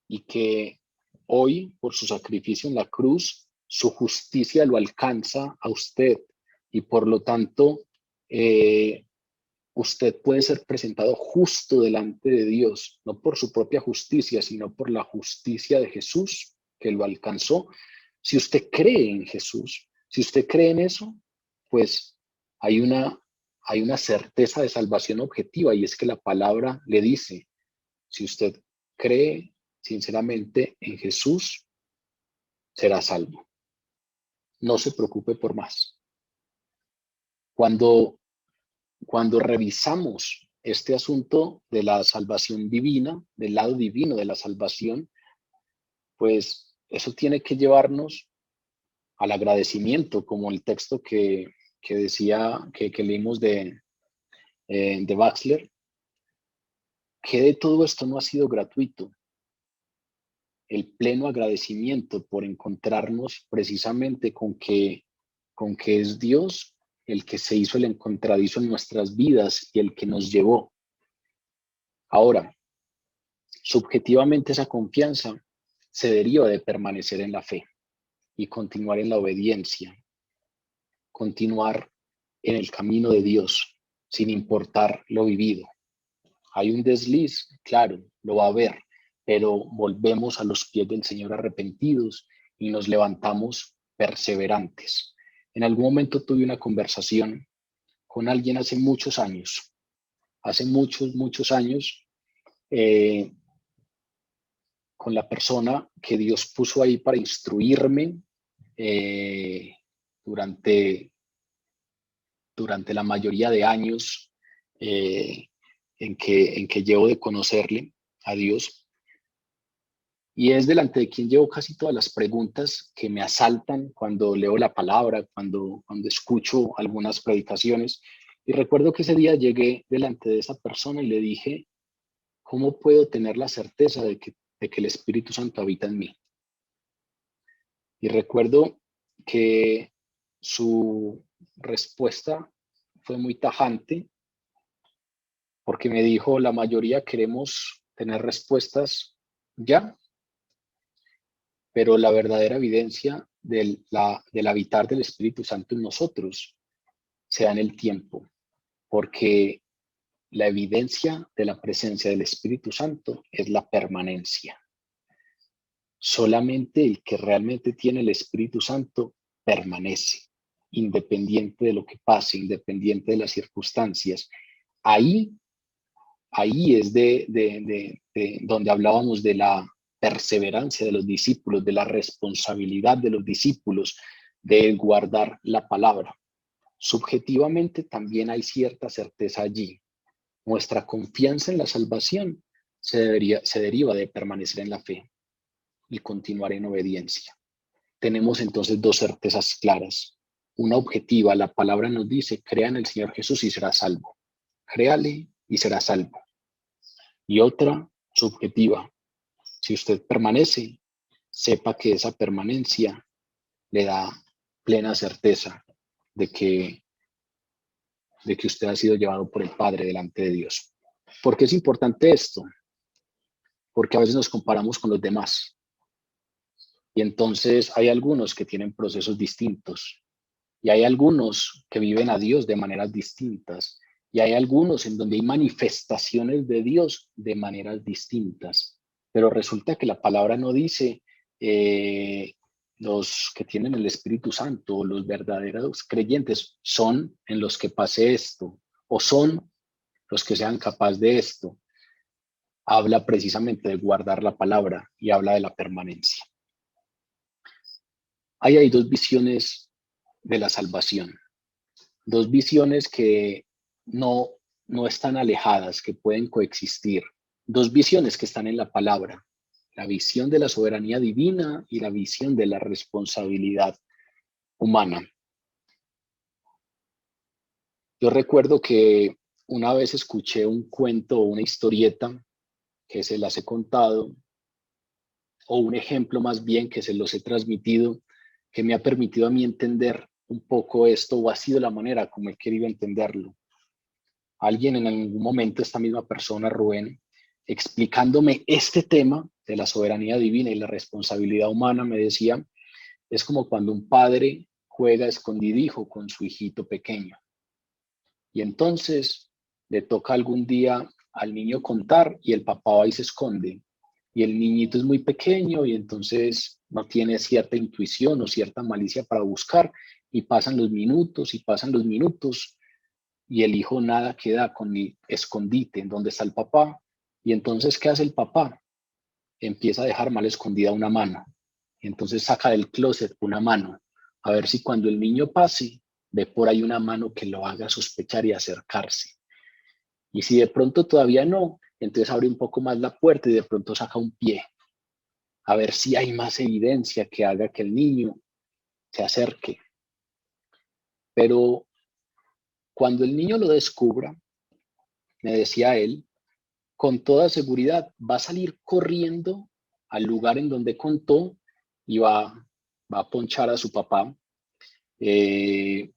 y que hoy, por su sacrificio en la cruz, su justicia lo alcanza a usted, y por lo tanto usted puede ser presentado justo delante de Dios, no por su propia justicia, sino por la justicia de Jesús que lo alcanzó. Si usted cree en Jesús, si usted cree en eso, pues hay una certeza de salvación objetiva, y es que la palabra le dice: si usted cree sinceramente en Jesús, será salvo. No se preocupe por más. Cuando revisamos este asunto de la salvación divina, del lado divino de la salvación, pues eso tiene que llevarnos al agradecimiento, como el texto que decía, que leímos de Baxler, que de todo esto no ha sido gratuito. El pleno agradecimiento por encontrarnos precisamente con que es Dios el que se hizo el encontradizo en nuestras vidas y el que nos llevó. Ahora, subjetivamente esa confianza se deriva de permanecer en la fe y continuar en la obediencia, continuar en el camino de Dios, sin importar lo vivido. Hay un desliz, claro, lo va a haber, pero volvemos a los pies del Señor arrepentidos y nos levantamos perseverantes. En algún momento tuve una conversación con alguien hace muchos años, muchos años, con la persona que Dios puso ahí para instruirme durante la mayoría de años en que llevo de conocerle a Dios. Y es delante de quien llevo casi todas las preguntas que me asaltan cuando leo la palabra, cuando escucho algunas predicaciones. Y recuerdo que ese día llegué delante de esa persona y le dije, ¿cómo puedo tener la certeza de que el Espíritu Santo habita en mí? Y recuerdo que su respuesta fue muy tajante, porque me dijo, la mayoría queremos tener respuestas ya, pero la verdadera evidencia del habitar del Espíritu Santo en nosotros se da en el tiempo, porque la evidencia de la presencia del Espíritu Santo es la permanencia. Solamente el que realmente tiene el Espíritu Santo permanece, independiente de lo que pase, independiente de las circunstancias. Ahí es de donde hablábamos de la perseverancia de los discípulos, de la responsabilidad de los discípulos de guardar la palabra. Subjetivamente también hay cierta certeza allí. Nuestra confianza en la salvación se deriva de permanecer en la fe y continuar en obediencia. Tenemos entonces dos certezas claras. Una objetiva, la palabra nos dice, crea en el Señor Jesús y será salvo. Créale y será salvo. Y otra subjetiva, si usted permanece, sepa que esa permanencia le da plena certeza de que usted ha sido llevado por el Padre delante de Dios. ¿Por qué es importante esto? Porque a veces nos comparamos con los demás. Y entonces hay algunos que tienen procesos distintos. Y hay algunos que viven a Dios de maneras distintas. Y hay algunos en donde hay manifestaciones de Dios de maneras distintas. Pero resulta que la palabra no dice los que tienen el Espíritu Santo o los verdaderos creyentes son en los que pase esto o son los que sean capaces de esto. Habla precisamente de guardar la palabra y habla de la permanencia. Hay dos visiones de la salvación, dos visiones que no están alejadas, que pueden coexistir, dos visiones que están en la palabra, la visión de la soberanía divina y la visión de la responsabilidad humana. Yo recuerdo que una vez escuché un cuento o una historieta que se las he contado, o un ejemplo más bien que se los he transmitido, que me ha permitido a mí entender un poco esto, o ha sido la manera como he querido entenderlo. Alguien en algún momento, esta misma persona, Rubén, explicándome este tema de la soberanía divina y la responsabilidad humana, me decía, es como cuando un padre juega escondidijo con su hijito pequeño. Y entonces le toca algún día al niño contar y el papá va y se esconde. Y el niñito es muy pequeño y entonces no tiene cierta intuición o cierta malicia para buscar y pasan los minutos y el hijo nada queda con el escondite en donde está el papá. Y entonces, ¿qué hace el papá? Empieza a dejar mal escondida una mano. Y entonces saca del closet una mano, a ver si cuando el niño pase, ve por ahí una mano que lo haga sospechar y acercarse. Y si de pronto todavía no, entonces abre un poco más la puerta y de pronto saca un pie, a ver si hay más evidencia que haga que el niño se acerque. Pero cuando el niño lo descubra, me decía él, con toda seguridad va a salir corriendo al lugar en donde contó y va a ponchar a su papá, eh,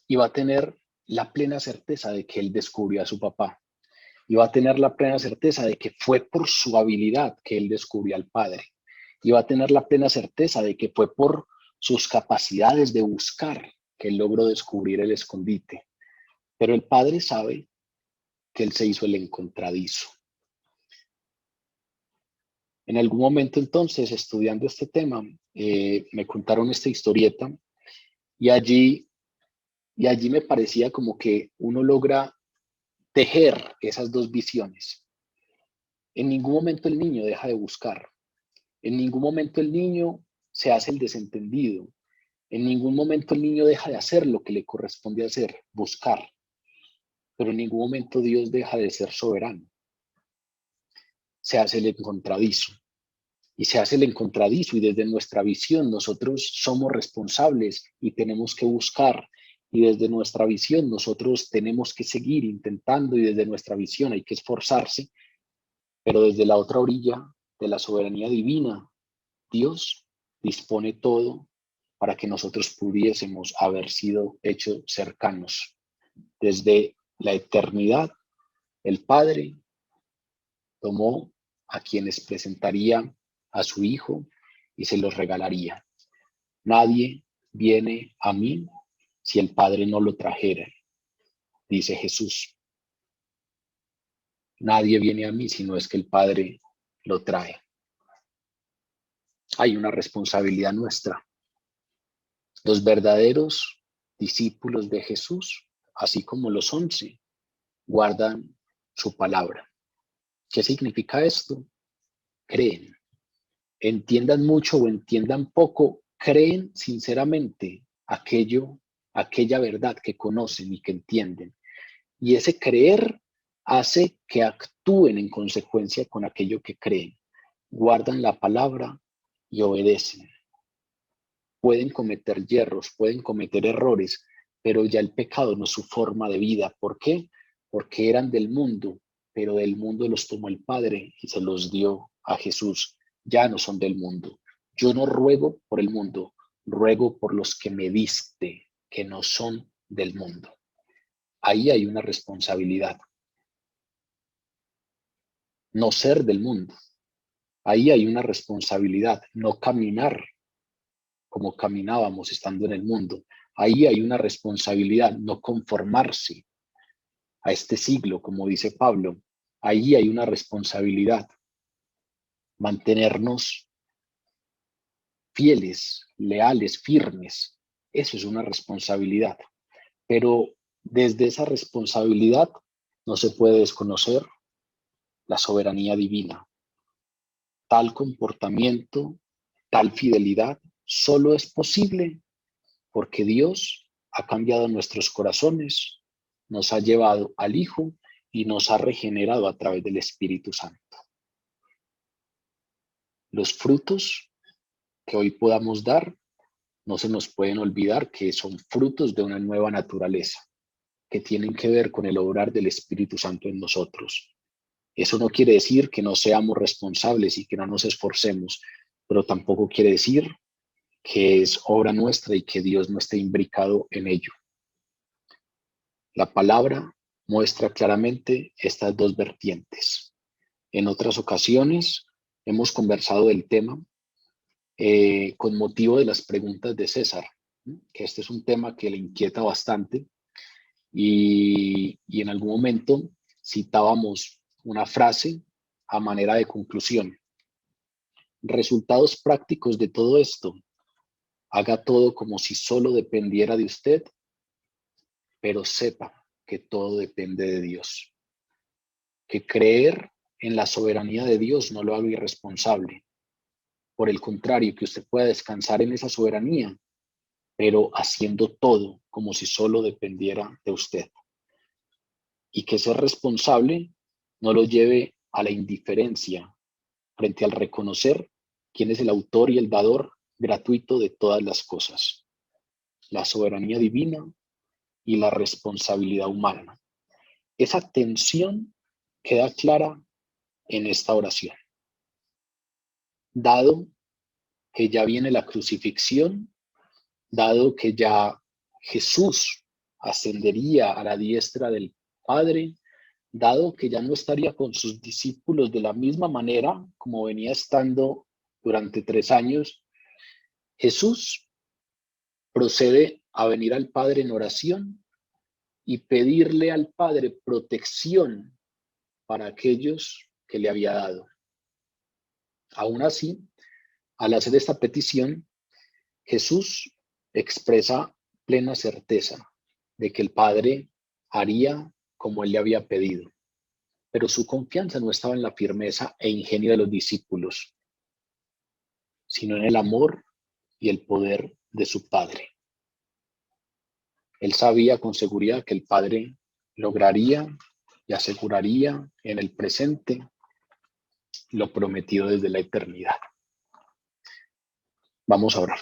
y va a tener la plena certeza de que él descubrió a su papá. Y va a tener la plena certeza de que fue por su habilidad que él descubrió al padre. Y va a tener la plena certeza de que fue por sus capacidades de buscar que él logró descubrir el escondite. Pero el padre sabe que él se hizo el encontradizo. En algún momento entonces, estudiando este tema, me contaron esta historieta y allí me parecía como que uno logra tejer esas dos visiones. En ningún momento el niño deja de buscar. En ningún momento el niño se hace el desentendido. En ningún momento el niño deja de hacer lo que le corresponde hacer, buscar. Pero en ningún momento Dios deja de ser soberano. Se hace el encontradizo. Y se hace el encontradizo y desde nuestra visión nosotros somos responsables y tenemos que buscar. Y desde nuestra visión nosotros tenemos que seguir intentando y desde nuestra visión hay que esforzarse. Pero desde la otra orilla de la soberanía divina, Dios dispone todo para que nosotros pudiésemos haber sido hechos cercanos. Desde la eternidad, el Padre tomó a quienes presentaría a su Hijo y se los regalaría. Nadie viene a mí si el Padre no lo trajera, dice Jesús. Nadie viene a mí si no es que el Padre lo trae. Hay una responsabilidad nuestra. Los verdaderos discípulos de Jesús, así como los 11, guardan su palabra. ¿Qué significa esto? Creen. Entiendan mucho o entiendan poco, creen sinceramente aquella verdad que conocen y que entienden. Y ese creer hace que actúen en consecuencia con aquello que creen. Guardan la palabra y obedecen. Pueden cometer yerros, pueden cometer errores, pero ya el pecado no es su forma de vida. ¿Por qué? Porque eran del mundo, pero del mundo los tomó el Padre y se los dio a Jesús. Ya no son del mundo. Yo no ruego por el mundo, ruego por los que me diste, que no son del mundo. Ahí hay una responsabilidad. No ser del mundo. Ahí hay una responsabilidad. No caminar como caminábamos estando en el mundo. Ahí hay una responsabilidad, no conformarse a este siglo, como dice Pablo. Ahí hay una responsabilidad, mantenernos fieles, leales, firmes. Eso es una responsabilidad. Pero desde esa responsabilidad no se puede desconocer la soberanía divina. Tal comportamiento, tal fidelidad, solo es posible porque Dios ha cambiado nuestros corazones, nos ha llevado al Hijo y nos ha regenerado a través del Espíritu Santo. Los frutos que hoy podamos dar, no se nos pueden olvidar que son frutos de una nueva naturaleza, que tienen que ver con el obrar del Espíritu Santo en nosotros. Eso no quiere decir que no seamos responsables y que no nos esforcemos, pero tampoco quiere decir que es obra nuestra y que Dios no esté imbricado en ello. La palabra muestra claramente estas dos vertientes. En otras ocasiones hemos conversado del tema con motivo de las preguntas de César, que este es un tema que le inquieta bastante y en algún momento citábamos una frase a manera de conclusión. Resultados prácticos de todo esto. Haga todo como si solo dependiera de usted, pero sepa que todo depende de Dios. Que creer en la soberanía de Dios no lo haga irresponsable. Por el contrario, que usted pueda descansar en esa soberanía, pero haciendo todo como si solo dependiera de usted. y que ser responsable no lo lleve a la indiferencia frente al reconocer quién es el autor y el dador gratuito de todas las cosas, la soberanía divina y la responsabilidad humana. Esa tensión queda clara en esta oración. Dado que ya viene la crucifixión, dado que ya Jesús ascendería a la diestra del Padre, dado que ya no estaría con sus discípulos de la misma manera como venía estando durante 3 años, Jesús procede a venir al Padre en oración y pedirle al Padre protección para aquellos que le había dado. Aún así, al hacer esta petición, Jesús expresa plena certeza de que el Padre haría como él le había pedido, pero su confianza no estaba en la firmeza e ingenio de los discípulos, sino en el amor y el poder de su Padre. Él sabía con seguridad que el Padre lograría y aseguraría en el presente lo prometido desde la eternidad. Vamos a orar.